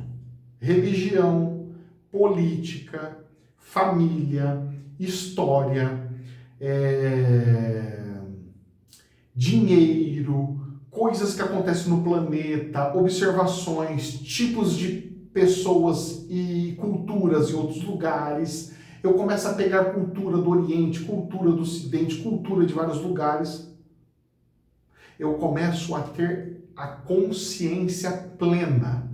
religião, política, família, história, dinheiro, coisas que acontecem no planeta, observações, tipos de pessoas e culturas em outros lugares. Eu começo a pegar cultura do Oriente, cultura do Ocidente, cultura de vários lugares. Eu começo a ter a consciência plena.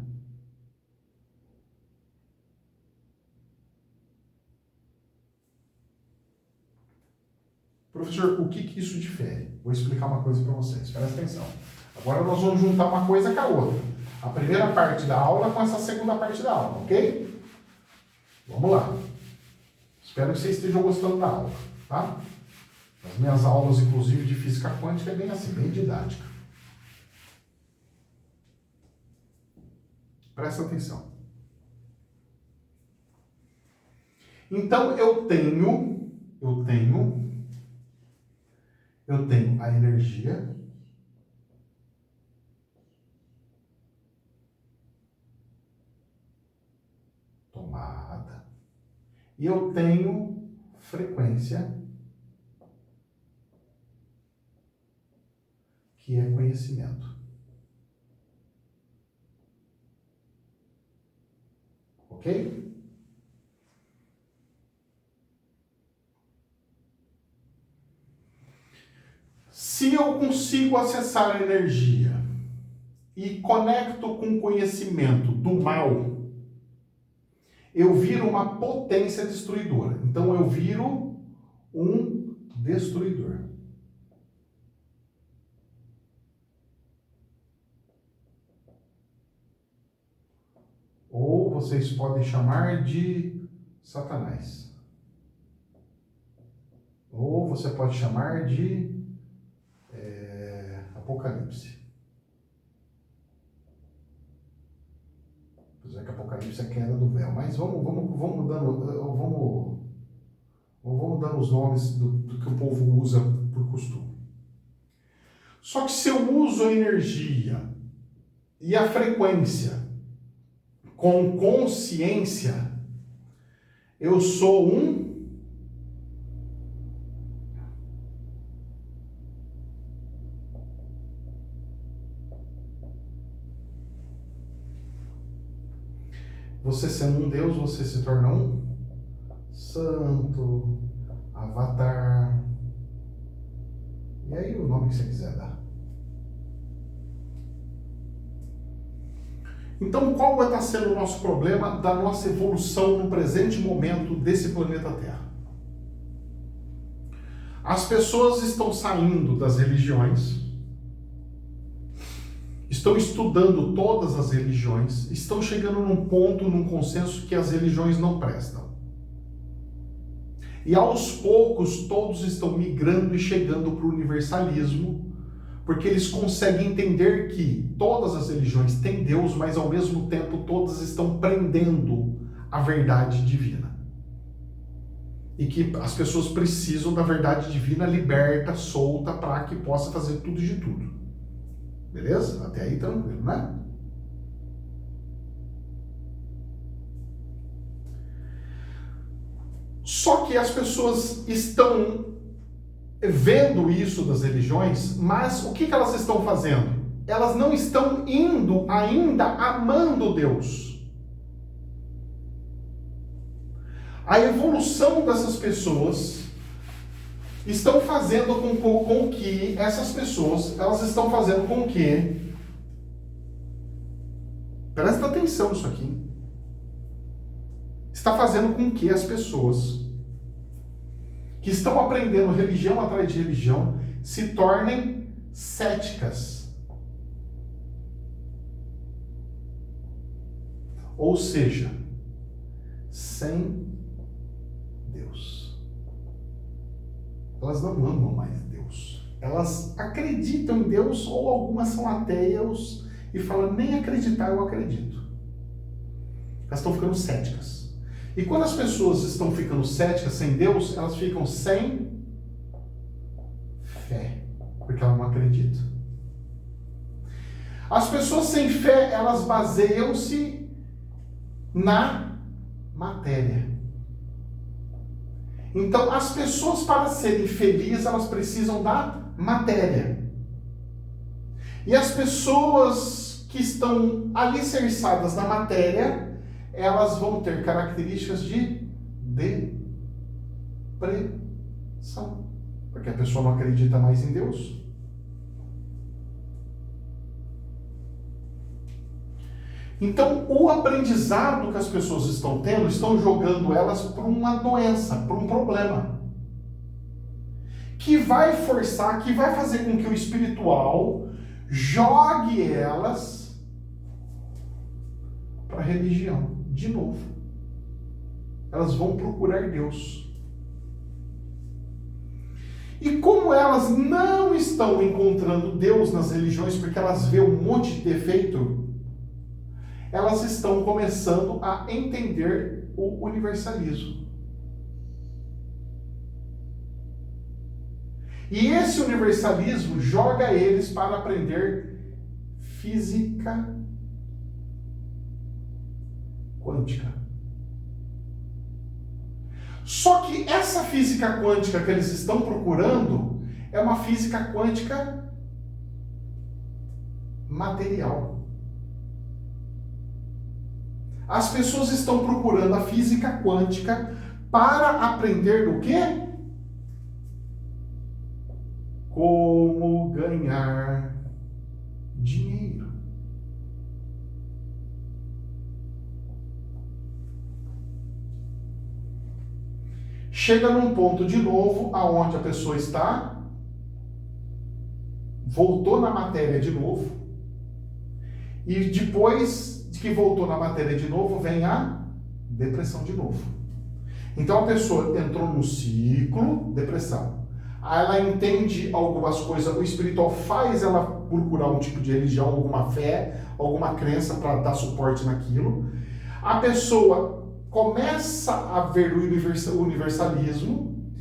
Professor, o que isso difere? Vou explicar uma coisa para vocês, presta atenção. Agora nós vamos juntar uma coisa com a outra. A primeira parte da aula com essa segunda parte da aula, ok? Vamos lá. Espero que vocês estejam gostando da aula, tá? As minhas aulas, inclusive, de física quântica é bem assim, bem didática. Presta atenção. Então, eu tenho a energia tomada e eu tenho frequência, que é conhecimento. Ok? Se eu consigo acessar a energia e conecto com o conhecimento do mal, eu viro uma potência destruidora. Então eu viro um destruidor. Ou vocês podem chamar de Satanás. Ou você pode chamar de Apocalipse. Apesar que Apocalipse é a queda do véu. Mas vamos dando os nomes do que o povo usa por costume. Só que se eu uso a energia e a frequência com consciência, eu sou um você sendo um Deus, você se torna um santo, avatar, e aí o nome que você quiser dar. Então, qual vai estar sendo o nosso problema da nossa evolução no presente momento desse planeta Terra? As pessoas estão saindo das religiões, estão estudando todas as religiões, estão chegando num ponto, num consenso que as religiões não prestam. E aos poucos todos estão migrando e chegando para o universalismo, porque eles conseguem entender que todas as religiões têm Deus, mas ao mesmo tempo todas estão prendendo a verdade divina. E que as pessoas precisam da verdade divina liberta, solta, para que possa fazer tudo de tudo. Beleza? Até aí tranquilo, né? Só que as pessoas estão vendo isso das religiões, mas o que elas estão fazendo? Elas não estão indo ainda amando Deus. A evolução dessas pessoas estão fazendo com que essas pessoas, elas estão fazendo com que, presta atenção nisso aqui, está fazendo com que as pessoas que estão aprendendo religião atrás de religião se tornem céticas. Ou seja, sem Deus. elas não amam mais Deus. Elas acreditam em Deus, ou algumas são ateias e falam, nem acreditar eu acredito. Elas estão ficando céticas. E quando as pessoas estão ficando céticas sem Deus, elas ficam sem fé, porque elas não acreditam. As pessoas sem fé, elas baseiam-se na matéria. Então, as pessoas, para serem felizes, elas precisam da matéria. E as pessoas que estão alicerçadas na matéria, elas vão ter características de depressão. Porque a pessoa não acredita mais em Deus. Então, o aprendizado que as pessoas estão tendo, estão jogando elas para uma doença, para um problema. Que vai forçar, que vai fazer com que o espiritual jogue elas para a religião, de novo. Elas vão procurar Deus. E como elas não estão encontrando Deus nas religiões, porque elas vêem um monte de defeito, elas estão começando a entender o universalismo. E esse universalismo joga eles para aprender física quântica. Só que essa física quântica que eles estão procurando é uma física quântica material. As pessoas estão procurando a física quântica para aprender do quê? Como ganhar dinheiro. Chega num ponto de novo aonde a pessoa está, voltou na matéria de novo, e depois de que voltou na matéria de novo, vem a depressão de novo. Então a pessoa entrou num ciclo, depressão. Aí ela entende algumas coisas, o espiritual faz ela procurar um tipo de religião, alguma fé, alguma crença para dar suporte naquilo. A pessoa começa a ver o universalismo.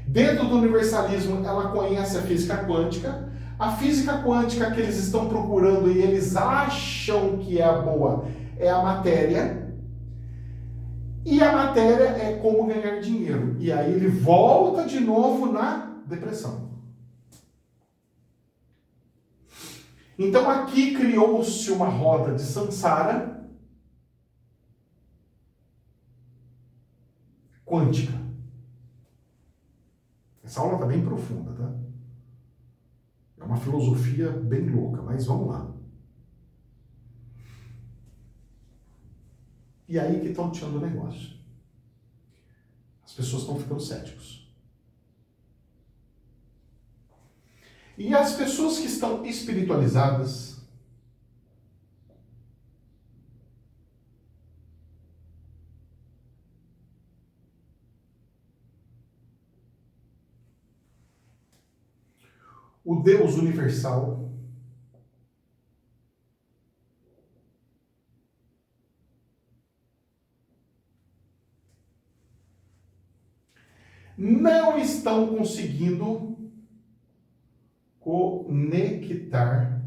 Dentro do universalismo, ela conhece a física quântica. A física quântica que eles estão procurando e eles acham que é a boa é a matéria. E a matéria é como ganhar dinheiro. E aí ele volta de novo na depressão. Então aqui criou-se uma roda de samsara quântica. Essa aula está bem profunda, tá? É uma filosofia bem louca, mas vamos lá. E aí que estão tirando o negócio. As pessoas estão ficando céticos. E as pessoas que estão espiritualizadas, o Deus universal, não estão conseguindo conectar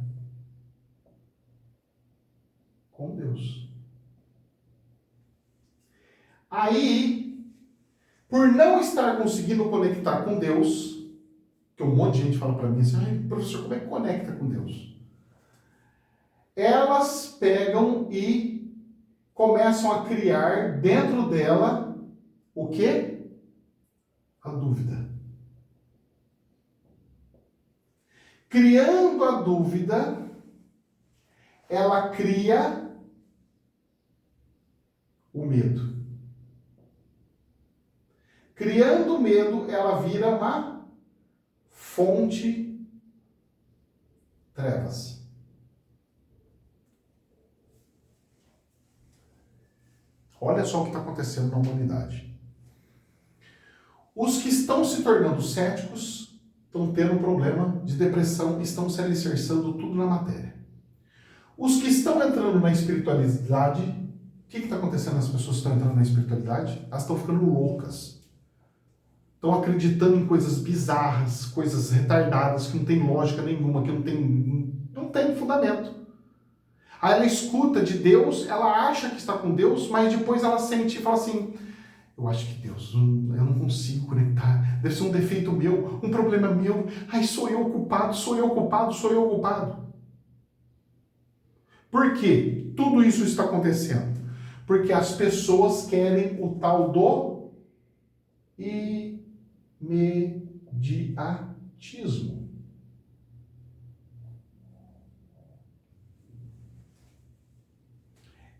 com Deus. Aí, por não estar conseguindo conectar com Deus, que um monte de gente fala para mim assim, ai, professor, como é que conecta com Deus? Elas pegam e começam a criar dentro dela o quê? A dúvida. Criando a dúvida, ela cria o medo. Criando o medo, ela vira uma fonte trevas. Olha só o que está acontecendo na humanidade. Os que estão se tornando céticos estão tendo um problema de depressão, estão se alicerçando tudo na matéria. Os que estão entrando na espiritualidade, o que está acontecendo? As pessoas que estão entrando na espiritualidade, elas estão ficando loucas. Estão acreditando em coisas bizarras, coisas retardadas, que não tem lógica nenhuma, que não tem fundamento. Aí ela escuta de Deus, ela acha que está com Deus, mas depois ela sente e fala assim, eu acho que Deus, eu não consigo conectar, deve ser um defeito meu, um problema meu, ai, sou eu o culpado, sou eu o culpado, sou eu o culpado. Por que tudo isso está acontecendo? Porque as pessoas querem o tal do imediatismo.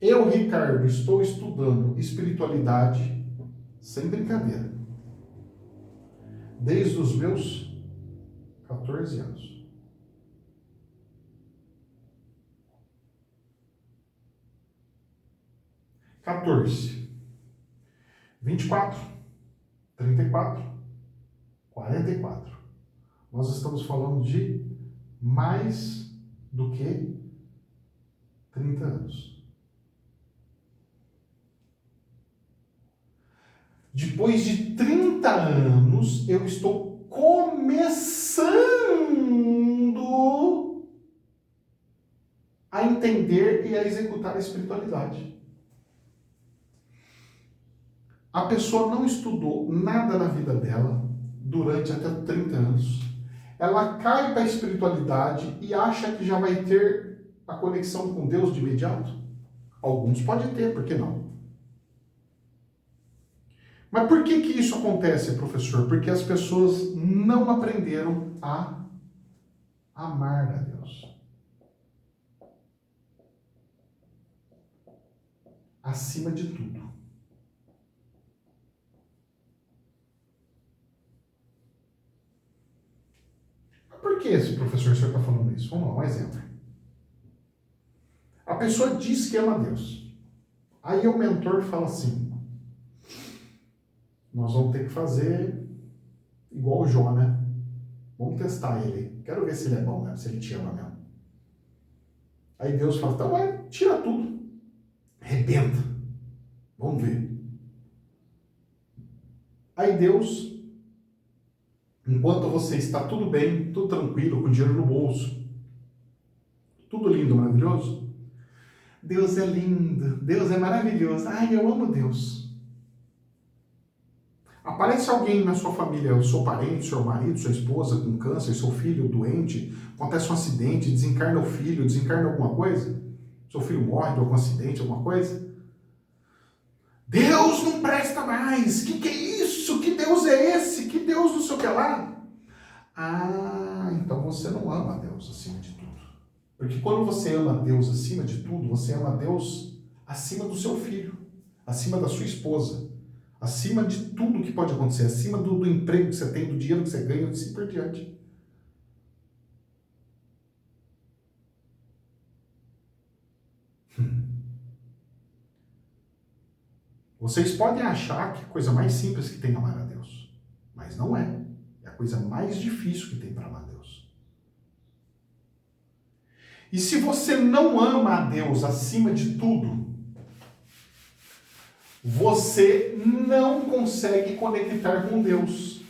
Eu, Ricardo, estou estudando espiritualidade sem brincadeira, desde os meus 14 anos. (14) 24, 34, 44. Nós estamos falando de mais do que 30 anos. Depois de 30 anos, eu estou começando a entender e a executar a espiritualidade. A pessoa não estudou nada na vida dela durante até 30 anos. Ela cai para a espiritualidade e acha que já vai ter a conexão com Deus de imediato. Alguns podem ter, por que não? Mas por que isso acontece, professor? Porque as pessoas não aprenderam a amar a Deus. Acima de tudo. Mas por que esse professor está falando isso? Vamos lá, um exemplo. A pessoa diz que ama a Deus. Aí o mentor fala assim, nós vamos ter que fazer igual o Jó, né? Vamos testar ele. Quero ver se ele é bom mesmo, se ele te ama mesmo. Aí Deus fala, então vai, tira tudo. Arrebenta. Vamos ver. Aí Deus, enquanto você está tudo bem, tudo tranquilo, com dinheiro no bolso, tudo lindo, maravilhoso, Deus é lindo, Deus é maravilhoso. Ai, eu amo Deus. Aparece alguém na sua família, o seu parente, seu marido, sua esposa com câncer, seu filho doente, acontece um acidente, desencarna o filho, desencarna alguma coisa, seu filho morre de algum acidente, alguma coisa. Deus não presta mais, que é isso? Que Deus é esse? Que Deus não sei o que lá? Ah, então você não ama a Deus acima de tudo. Porque quando você ama a Deus acima de tudo, você ama a Deus acima do seu filho, acima da sua esposa, acima de tudo que pode acontecer, acima do emprego que você tem, do dinheiro que você ganha, e assim por diante. Vocês podem achar que é a coisa mais simples que tem amar a Deus, mas não é. É a coisa mais difícil que tem para amar a Deus. E se você não ama a Deus acima de tudo, você não consegue conectar com Deus.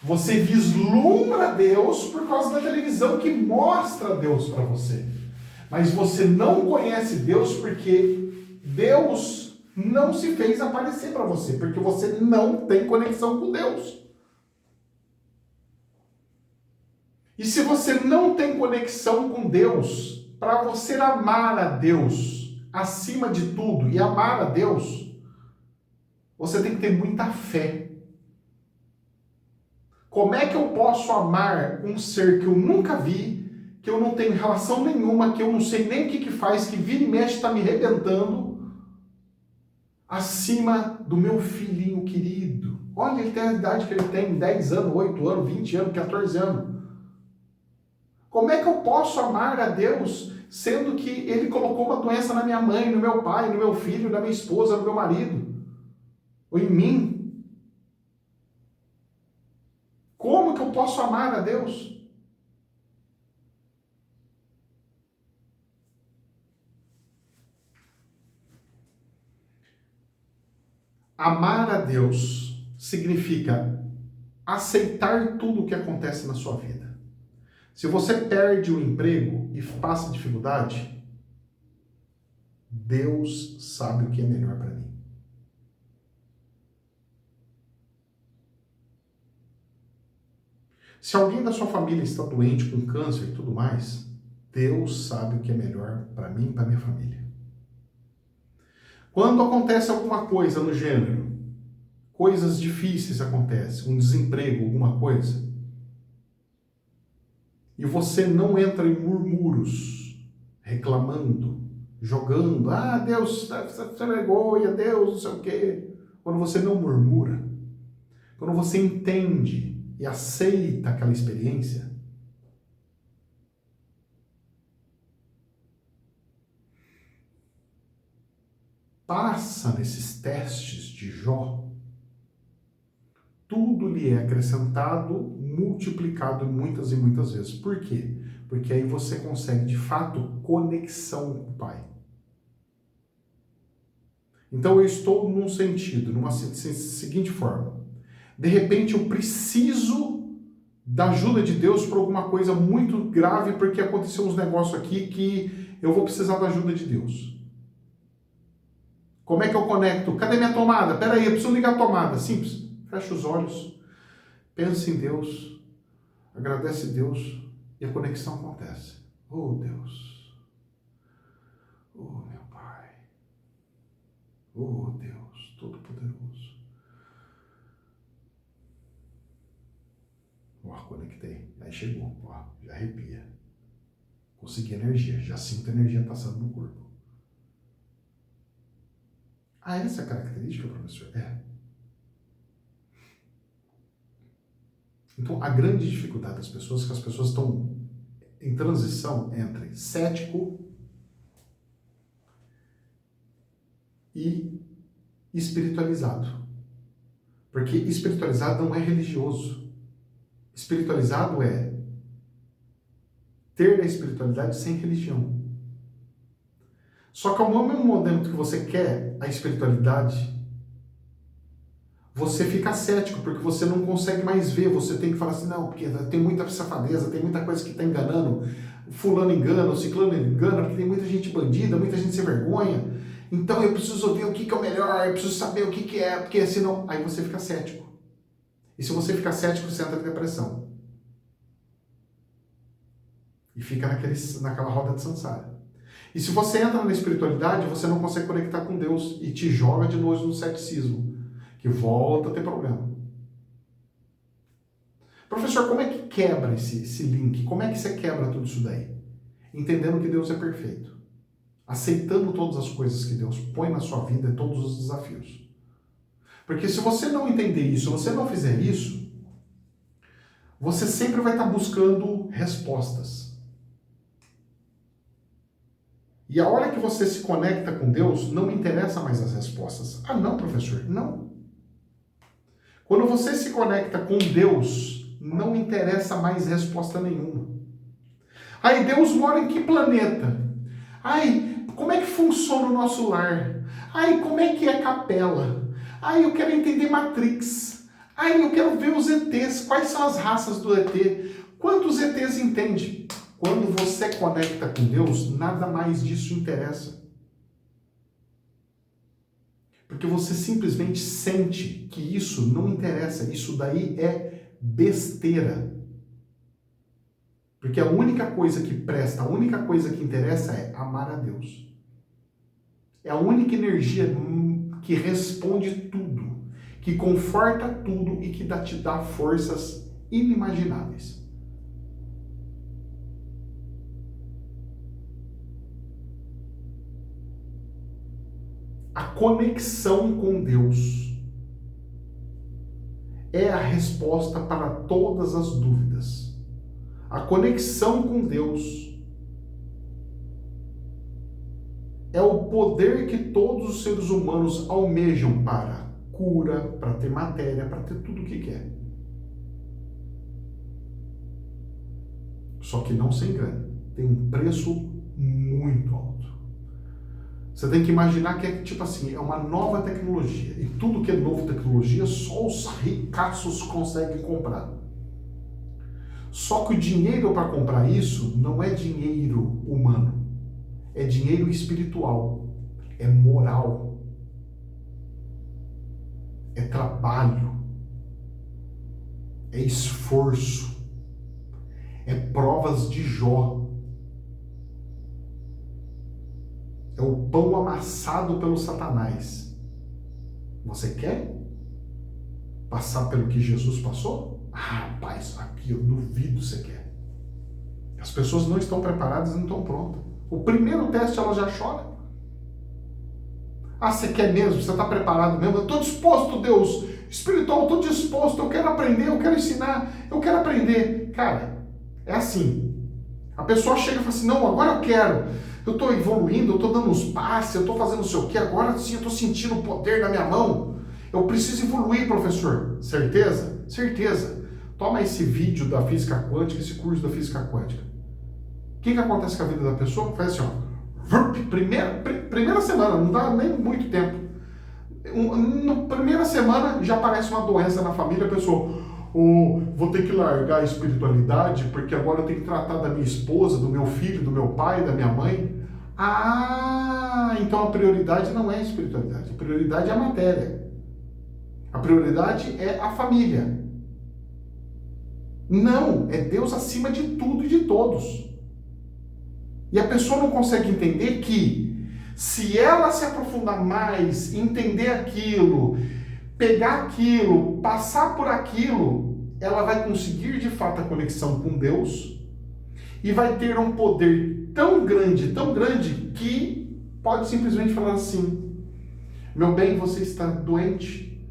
Você vislumbra Deus por causa da televisão que mostra Deus para você. Mas você não conhece Deus porque Deus não se fez aparecer para você, porque você não tem conexão com Deus. E se você não tem conexão com Deus, para você amar a Deus acima de tudo e amar a Deus, você tem que ter muita fé. Como é que eu posso amar um ser que eu nunca vi, que eu não tenho relação nenhuma, que eu não sei nem o que faz, que vira e mexe está me arrebentando, acima do meu filhinho querido? Olha, ele tem a idade que ele tem, 10 anos, 8 anos, 20 anos, 14 anos. Como é que eu posso amar a Deus, sendo que Ele colocou uma doença na minha mãe, no meu pai, no meu filho, na minha esposa, no meu marido, ou em mim? eu posso amar a Deus? Amar a Deus significa aceitar tudo o que acontece na sua vida. Se você perde o emprego e passa dificuldade, Deus sabe o que é melhor para mim. Se alguém da sua família está doente com câncer e tudo mais, Deus sabe o que é melhor para mim e para minha família. Quando acontece alguma coisa no gênero, coisas difíceis acontecem, um desemprego, alguma coisa, e você não entra em murmúrios, reclamando, jogando, Deus, você vergonha, Deus, não sei o quê. Quando você não murmura, quando você entende e aceita aquela experiência, passa nesses testes de Jó, tudo lhe é acrescentado, multiplicado muitas e muitas vezes. Por quê? Porque aí você consegue, de fato, conexão com o Pai. Então eu estou num sentido, numa seguinte forma. De repente eu preciso da ajuda de Deus por alguma coisa muito grave, porque aconteceu uns negócios aqui que eu vou precisar da ajuda de Deus. Como é que eu conecto? Cadê minha tomada? Peraí, eu preciso ligar a tomada. Simples. Fecha os olhos, pensa em Deus, agradece a Deus e a conexão acontece. Oh Deus, oh meu Pai, oh Deus Todo-Poderoso. Conectei, aí chegou, já arrepia. Consegui energia, já sinto a energia passando no corpo. Essa é a característica, professor? Então, a grande dificuldade das pessoas é que as pessoas estão em transição entre cético e espiritualizado. Porque espiritualizado não é religioso. Espiritualizado é ter a espiritualidade sem religião. Só que ao mesmo momento que você quer a espiritualidade, você fica cético, porque você não consegue mais ver, você tem que falar assim, não, porque tem muita safadeza, tem muita coisa que está enganando, fulano engana, o ciclano engana, porque tem muita gente bandida, muita gente sem vergonha, então eu preciso ver o que é o melhor, eu preciso saber o que é, porque senão, aí você fica cético. E se você ficar cético, você entra em depressão. E fica naquela roda de samsara. E se você entra na espiritualidade, você não consegue conectar com Deus e te joga de novo no ceticismo, que volta a ter problema. Professor, como é que quebra esse link? Como é que você quebra tudo isso daí? Entendendo que Deus é perfeito. Aceitando todas as coisas que Deus põe na sua vida e todos os desafios. Porque se você não entender isso, se você não fizer isso, você sempre vai estar buscando respostas. E a hora que você se conecta com Deus, não me interessa mais as respostas. Não, professor, não. Quando você se conecta com Deus, não interessa mais resposta nenhuma. Deus mora em que planeta? Como é que funciona o nosso lar? Como é que é a capela? Eu quero entender Matrix. Eu quero ver os ETs. Quais são as raças do ET? Quantos ETs entende? Quando você conecta com Deus, nada mais disso interessa. Porque você simplesmente sente que isso não interessa. Isso daí é besteira. Porque a única coisa que presta, a única coisa que interessa é amar a Deus. É a única energia que responde tudo, que conforta tudo e que te dá forças inimagináveis. A conexão com Deus é a resposta para todas as dúvidas. A conexão com Deus é o poder que todos os seres humanos almejam para cura, para ter matéria, para ter tudo o que quer. Só que não se engane, tem um preço muito alto. Você tem que imaginar que é tipo assim, é uma nova tecnologia. E tudo que é nova tecnologia, só os ricaços conseguem comprar. Só que o dinheiro para comprar isso não é dinheiro humano. É dinheiro espiritual. É moral. É trabalho. É esforço. É provas de Jó. É o pão amassado pelo Satanás. Você quer passar pelo que Jesus passou? Ah, rapaz, aqui eu duvido você quer. As pessoas não estão preparadas e não estão prontas. O primeiro teste ela já chora. Ah, você quer mesmo? Você está preparado mesmo? Eu estou disposto, Deus. Espiritual, eu estou disposto. Eu quero aprender, eu quero ensinar, eu quero aprender. Cara, é assim. A pessoa chega e fala assim, não, agora eu quero. Eu estou evoluindo, eu estou dando uns passes, eu estou fazendo não sei o quê. Agora sim, eu estou sentindo o poder na minha mão. Eu preciso evoluir, professor. Certeza? Certeza. Toma esse vídeo da física quântica, esse curso da física quântica. O que acontece com a vida da pessoa? Faz assim, ó. Primeira semana, não dá nem muito tempo. Na primeira semana já aparece uma doença na família, a pessoa, vou ter que largar a espiritualidade porque agora eu tenho que tratar da minha esposa, do meu filho, do meu pai, da minha mãe. Ah, então a prioridade não é a espiritualidade, a prioridade é a matéria. A prioridade é a família. Não, é Deus acima de tudo e de todos. E a pessoa não consegue entender que, se ela se aprofundar mais, entender aquilo, pegar aquilo, passar por aquilo, ela vai conseguir de fato a conexão com Deus e vai ter um poder tão grande, que pode simplesmente falar assim, meu bem, você está doente,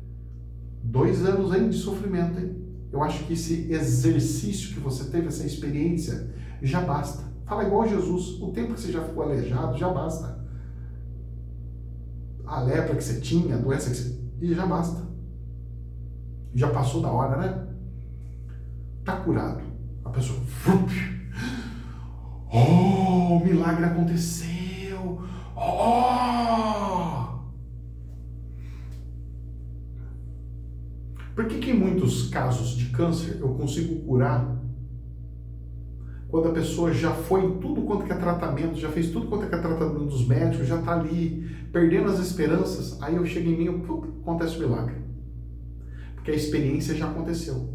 2 anos aí de sofrimento, hein? Eu acho que esse exercício que você teve, essa experiência, já basta. Fala igual Jesus, o tempo que você já ficou aleijado, já basta. A lepra que você tinha, a doença que você... E já basta. Já passou da hora, né? Tá curado. A pessoa... Oh, o milagre aconteceu! Oh! Por que em muitos casos de câncer eu consigo curar quando a pessoa já foi em tudo quanto que é tratamento, já fez tudo quanto que é tratamento dos médicos, já está ali, perdendo as esperanças, aí eu chego em mim e acontece o milagre. Porque a experiência já aconteceu.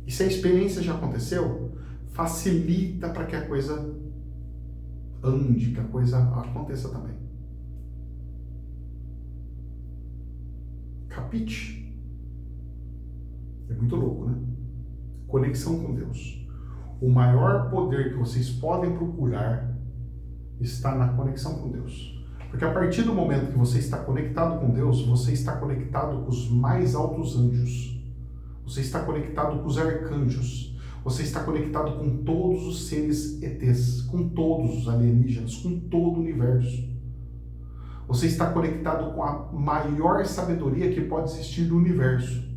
E se a experiência já aconteceu, facilita para que a coisa ande, que a coisa aconteça também. Capite? É muito louco, né? Conexão com Deus. O maior poder que vocês podem procurar está na conexão com Deus. Porque a partir do momento que você está conectado com Deus, você está conectado com os mais altos anjos. Você está conectado com os arcanjos. Você está conectado com todos os seres ETs, com todos os alienígenas, com todo o universo. Você está conectado com a maior sabedoria que pode existir no universo.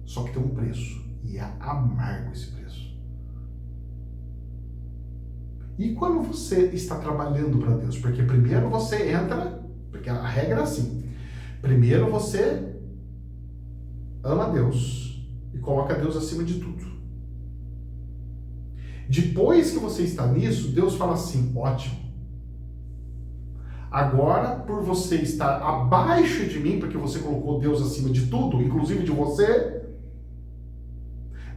Só que tem um preço. E é amargo esse preço. E quando você está trabalhando para Deus? Porque primeiro você entra, porque a regra é assim. Primeiro você ama Deus e coloca Deus acima de tudo. Depois que você está nisso, Deus fala assim, ótimo. Agora, por você estar abaixo de mim, porque você colocou Deus acima de tudo, inclusive de você,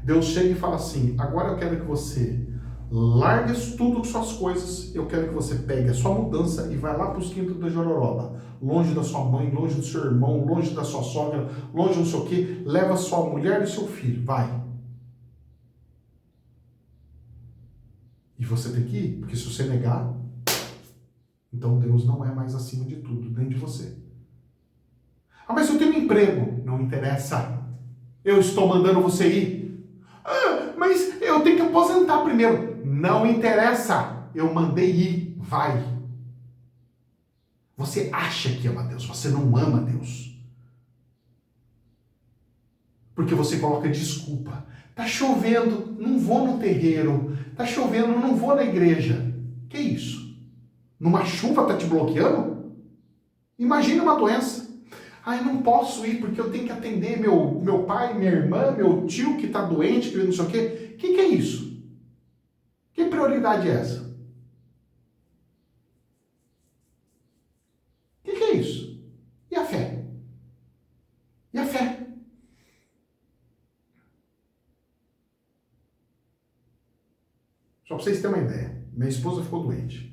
Deus chega e fala assim, agora eu quero que você largue tudo com suas coisas, eu quero que você pegue a sua mudança e vai lá para os quintos da Jororoba, longe da sua mãe, longe do seu irmão, longe da sua sogra, longe não sei o que, leva sua mulher e seu filho, vai. E você tem que ir, porque se você negar, então Deus não é mais acima de tudo, nem de você. Ah, mas eu tenho um emprego, não interessa, eu estou mandando você ir. Ah, mas eu tenho que aposentar primeiro. Não interessa. Eu mandei ir. Vai. Você acha que ama Deus. Você não ama Deus. Porque você coloca desculpa. Tá chovendo, não vou no terreiro. Tá chovendo, não vou na igreja. Que isso? Numa chuva tá te bloqueando? Imagina uma doença. Ai, não posso ir porque eu tenho que atender meu pai, minha irmã, meu tio que tá doente, que não sei o quê. Que é isso? Que prioridade é essa? Que é isso? E a fé? E a fé? Só para vocês terem uma ideia, minha esposa ficou doente.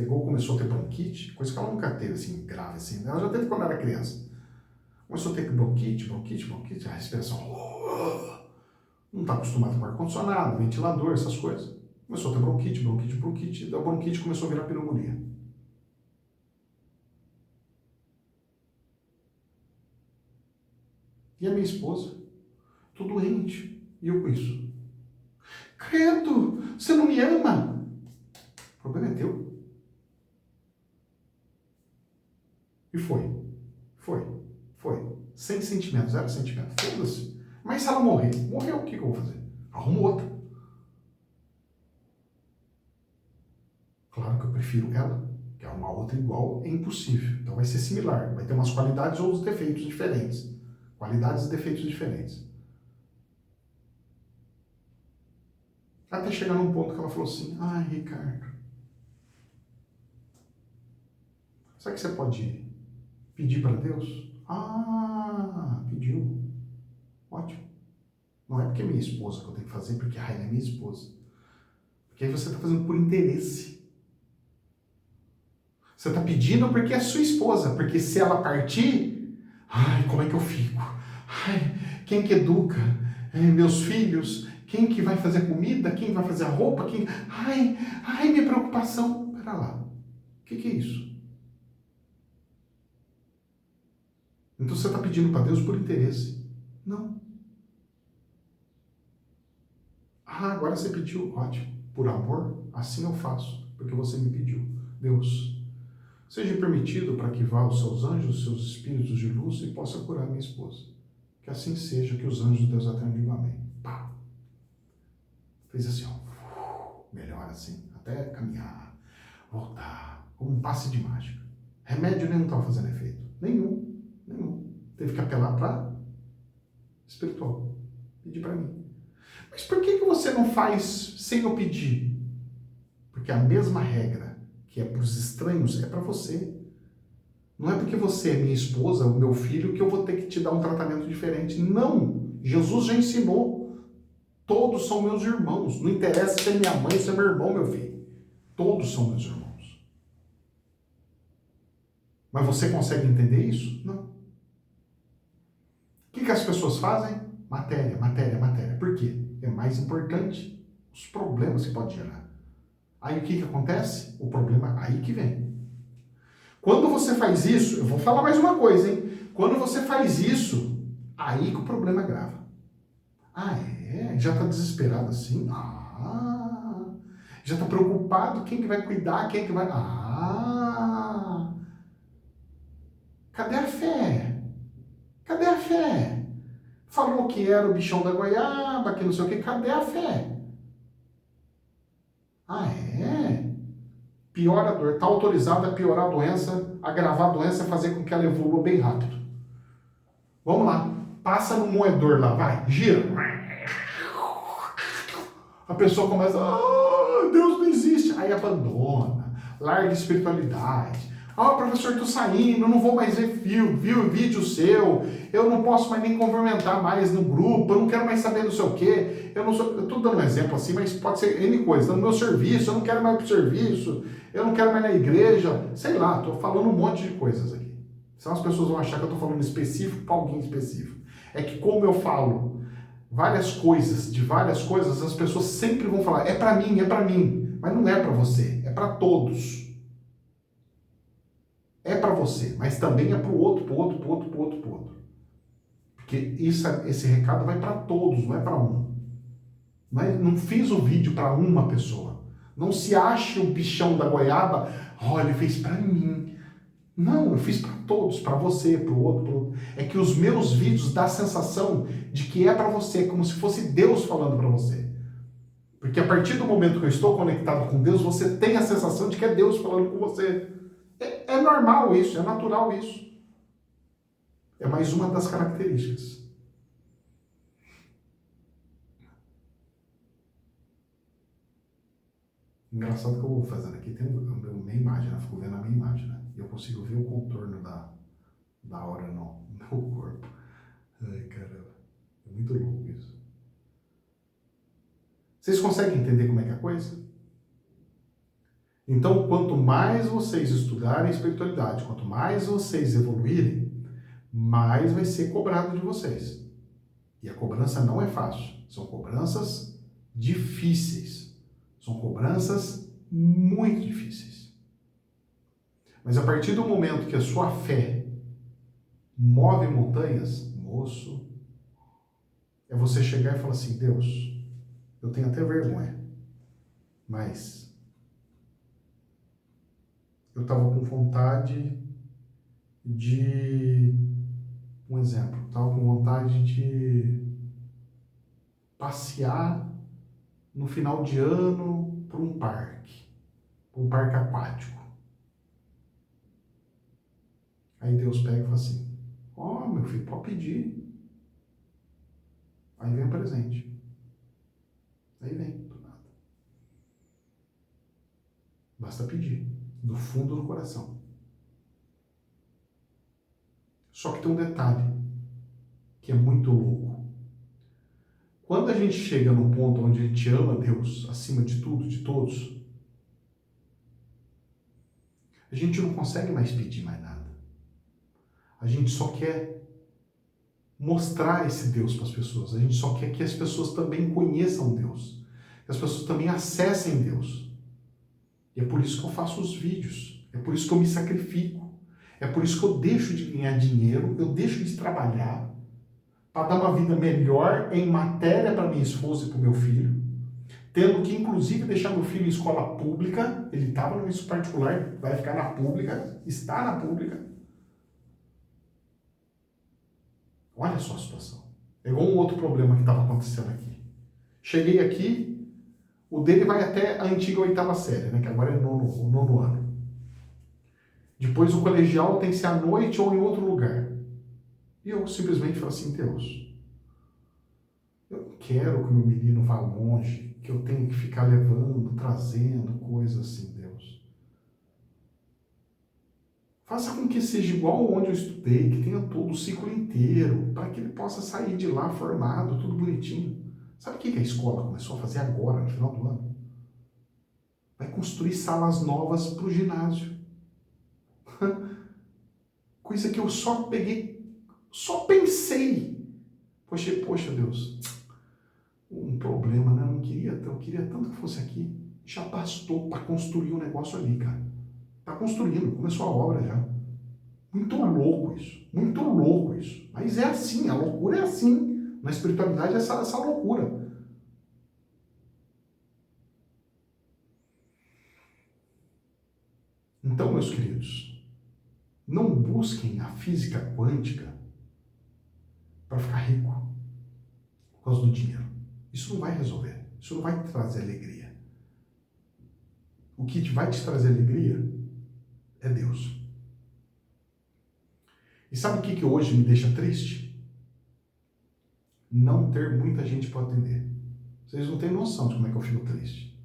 Começou a ter bronquite, coisa que ela nunca teve assim, grave assim. Ela já teve quando era criança. Começou a ter bronquite, a respiração. Não está acostumado com ar-condicionado, ventilador, essas coisas. Começou a ter bronquite. Da bronquite começou a virar pneumonia. E a minha esposa? Tô doente. E eu com isso. Credo, você não me ama? O problema é teu. E foi. 100 sentimentos, 0 sentimento. Foda-se. Mas se ela morrer, morreu, o que eu vou fazer? Arrumo outra. Claro que eu prefiro ela, que é uma outra igual, é impossível. Então vai ser similar, vai ter umas qualidades ou os defeitos diferentes. Qualidades e defeitos diferentes. Até chegar num ponto que ela falou assim, ai, Ricardo, sabe que você pode pedir para Deus? Ah, pediu. Ótimo. Não é porque é minha esposa que eu tenho que fazer, porque ela é minha esposa. Porque aí você está fazendo por interesse. Você está pedindo porque é sua esposa. Porque se ela partir, ai, como é que eu fico? Ai, quem que educa? Meus filhos? Quem que vai fazer a comida? Quem vai fazer a roupa? Ai, minha preocupação. Pera lá. O que é isso? Então você está pedindo para Deus por interesse. Não. Ah, agora você pediu. Ótimo. Por amor, assim eu faço. Porque você me pediu. Deus, seja permitido para que vá os seus anjos, os seus espíritos de luz e possa curar minha esposa. Que assim seja, que os anjos de Deus atendam. Amém. Pá. Fez assim, ó. Melhor assim. Até caminhar. Voltar. Como um passe de mágica. Remédio nenhum estava fazendo efeito. Nenhum. Teve que apelar para espiritual. Pedir para mim. Mas por que você não faz sem eu pedir? Porque a mesma regra que é para os estranhos é para você. Não é porque você é minha esposa, o meu filho, que eu vou ter que te dar um tratamento diferente. Não! Jesus já ensinou. Todos são meus irmãos. Não interessa se é minha mãe, se é meu irmão, meu filho. Todos são meus irmãos. Mas você consegue entender isso? Não. O que as pessoas fazem? Matéria. Por quê? É mais importante os problemas que pode gerar. Aí o que acontece? O problema aí que vem. Quando você faz isso, eu vou falar mais uma coisa, hein? Quando você faz isso, aí que o problema grava. Ah, é? Já está desesperado assim? Ah! Já está preocupado quem que vai cuidar, quem que vai... Ah! Cadê a fé? Cadê a fé? Falou que era o bichão da goiaba, que não sei o que. Cadê a fé? Ah, é? Piora a dor. Está autorizado a piorar a doença, agravar a doença, fazer com que ela evolua bem rápido. Vamos lá. Passa no moedor lá, vai. Gira. A pessoa começa, Deus não existe. Aí abandona. Larga a espiritualidade. Professor, tô saindo, não vou mais ver vídeo seu, eu não posso mais nem cumprimentar mais no grupo, eu não quero mais saber não sei o quê, eu tô dando um exemplo assim, mas pode ser N coisa, no meu serviço, eu não quero mais pro serviço, eu não quero mais na igreja, sei lá, tô falando um monte de coisas aqui. Senão as pessoas vão achar que eu tô falando específico para alguém específico. É que como eu falo de várias coisas, as pessoas sempre vão falar, é para mim, mas não é para você, é para todos. É para você, mas também é para o outro. Porque esse recado vai para todos, não é para um. Não fiz o vídeo para uma pessoa. Não se ache o bichão da goiaba, olha, ele fez para mim. Não, eu fiz para todos, para você, para o outro, é que os meus vídeos dão a sensação de que é para você, como se fosse Deus falando para você. Porque a partir do momento que eu estou conectado com Deus, você tem a sensação de que é Deus falando com você. É normal isso, é natural isso. É mais uma das características. Engraçado que eu vou fazendo aqui, tem a minha imagem, né? Fico vendo a minha imagem, né? E eu consigo ver o contorno da hora no meu corpo. Ai, caramba. É muito louco isso. Vocês conseguem entender como é que é a coisa? Então, quanto mais vocês estudarem espiritualidade, quanto mais vocês evoluírem, mais vai ser cobrado de vocês. E a cobrança não é fácil. São cobranças difíceis. São cobranças muito difíceis. Mas a partir do momento que a sua fé move montanhas, moço, é você chegar e falar assim, Deus, eu tenho até vergonha, mas eu estava com vontade de... Um exemplo, estava com vontade de passear no final de ano para um parque aquático. Aí Deus pega e fala assim, ó, meu filho, pode pedir. Aí vem o presente. Aí vem, do nada. Basta pedir, do fundo do coração. Só que tem um detalhe, que é muito louco. Quando a gente chega no ponto onde a gente ama Deus acima de tudo, de todos, a gente não consegue mais pedir mais nada. A gente só quer mostrar esse Deus para as pessoas. A gente só quer que as pessoas também conheçam Deus. Que as pessoas também acessem Deus. E é por isso que eu faço os vídeos. É por isso que eu me sacrifico. É por isso que eu deixo de ganhar dinheiro, eu deixo de trabalhar para dar uma vida melhor em matéria para minha esposa e para o meu filho, tendo que, inclusive, deixar meu filho em escola pública. Ele estava no ensino particular, vai ficar na pública, está na pública. Olha só a situação. É igual um outro problema que estava acontecendo aqui. Cheguei aqui, o dele vai até a antiga 8ª série, né, que agora é o nono ano. Depois o colegial tem que ser à noite ou em outro lugar. E eu simplesmente falo assim, Deus, eu não quero que o meu menino vá longe, que eu tenha que ficar levando, trazendo, coisas assim, Deus. Faça com que seja igual onde eu estudei, que tenha todo o ciclo inteiro, para que ele possa sair de lá formado, tudo bonitinho. Sabe o que a escola começou a fazer agora, no final do ano? Vai construir salas novas para o ginásio. Coisa que eu só pensei. Poxa, Deus, um problema, né? Eu queria tanto que fosse aqui. Já bastou para construir um negócio ali, cara. Tá construindo, começou a obra já. Muito louco isso, muito louco isso. Mas é assim, a loucura é assim. Na espiritualidade é essa loucura. Então, meus queridos, não busquem a física quântica para ficar rico por causa do dinheiro. Isso não vai resolver. Isso não vai te trazer alegria. O que vai te trazer alegria é Deus. E sabe o que hoje me deixa triste? Não ter muita gente para atender. Vocês não têm noção de como é que eu fico triste.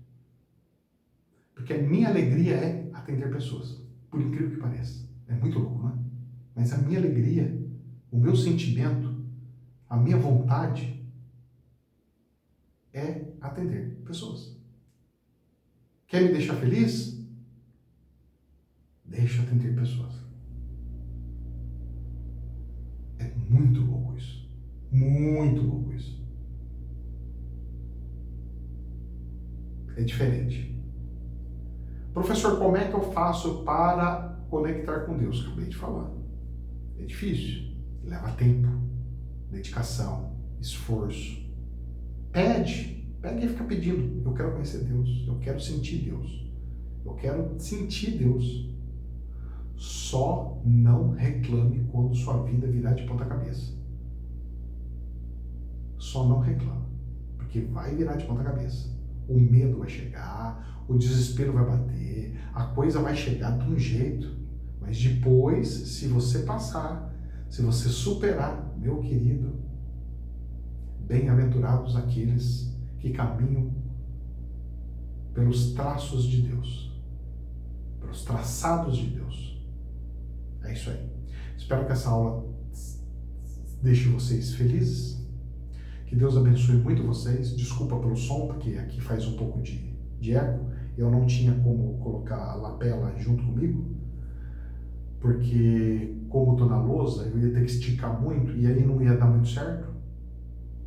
Porque a minha alegria é atender pessoas. Por incrível que pareça. É muito louco, né? Mas a minha alegria, o meu sentimento, a minha vontade é atender pessoas. Quer me deixar feliz? Deixa eu atender pessoas. É muito louco isso. Muito louco isso. É diferente. Professor, como é que eu faço para conectar com Deus? Acabei de falar. É difícil. Leva tempo, dedicação, esforço. Pega e fica pedindo. Eu quero conhecer Deus. Eu quero sentir Deus. Eu quero sentir Deus. Só não reclame quando sua vida virar de ponta cabeça. Só não reclame, porque vai virar de ponta cabeça. O medo vai chegar, o desespero vai bater, a coisa vai chegar de um jeito. Mas depois, se você passar, se você superar, meu querido, bem-aventurados aqueles que caminham pelos traços de Deus, pelos traçados de Deus. É isso aí. Espero que essa aula deixe vocês felizes. Que Deus abençoe muito vocês. Desculpa pelo som, porque aqui faz um pouco de eco. Eu não tinha como colocar a lapela junto comigo, porque como estou na lousa, eu ia ter que esticar muito e aí não ia dar muito certo.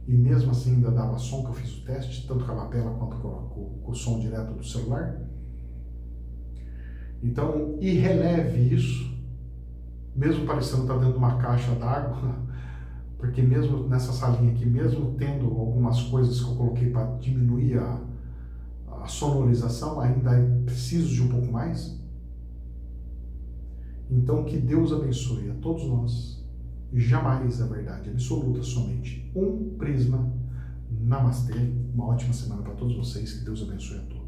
E mesmo assim ainda dava som, que eu fiz o teste, tanto com a lapela quanto com o som direto do celular. Então, e releve isso, mesmo parecendo estar dentro de uma caixa d'água, porque mesmo nessa salinha aqui, mesmo tendo algumas coisas que eu coloquei para diminuir a sonorização, ainda é preciso de um pouco mais. Então, que Deus abençoe a todos nós. Jamais a verdade absoluta, somente um prisma. Namastê. Uma ótima semana para todos vocês. Que Deus abençoe a todos.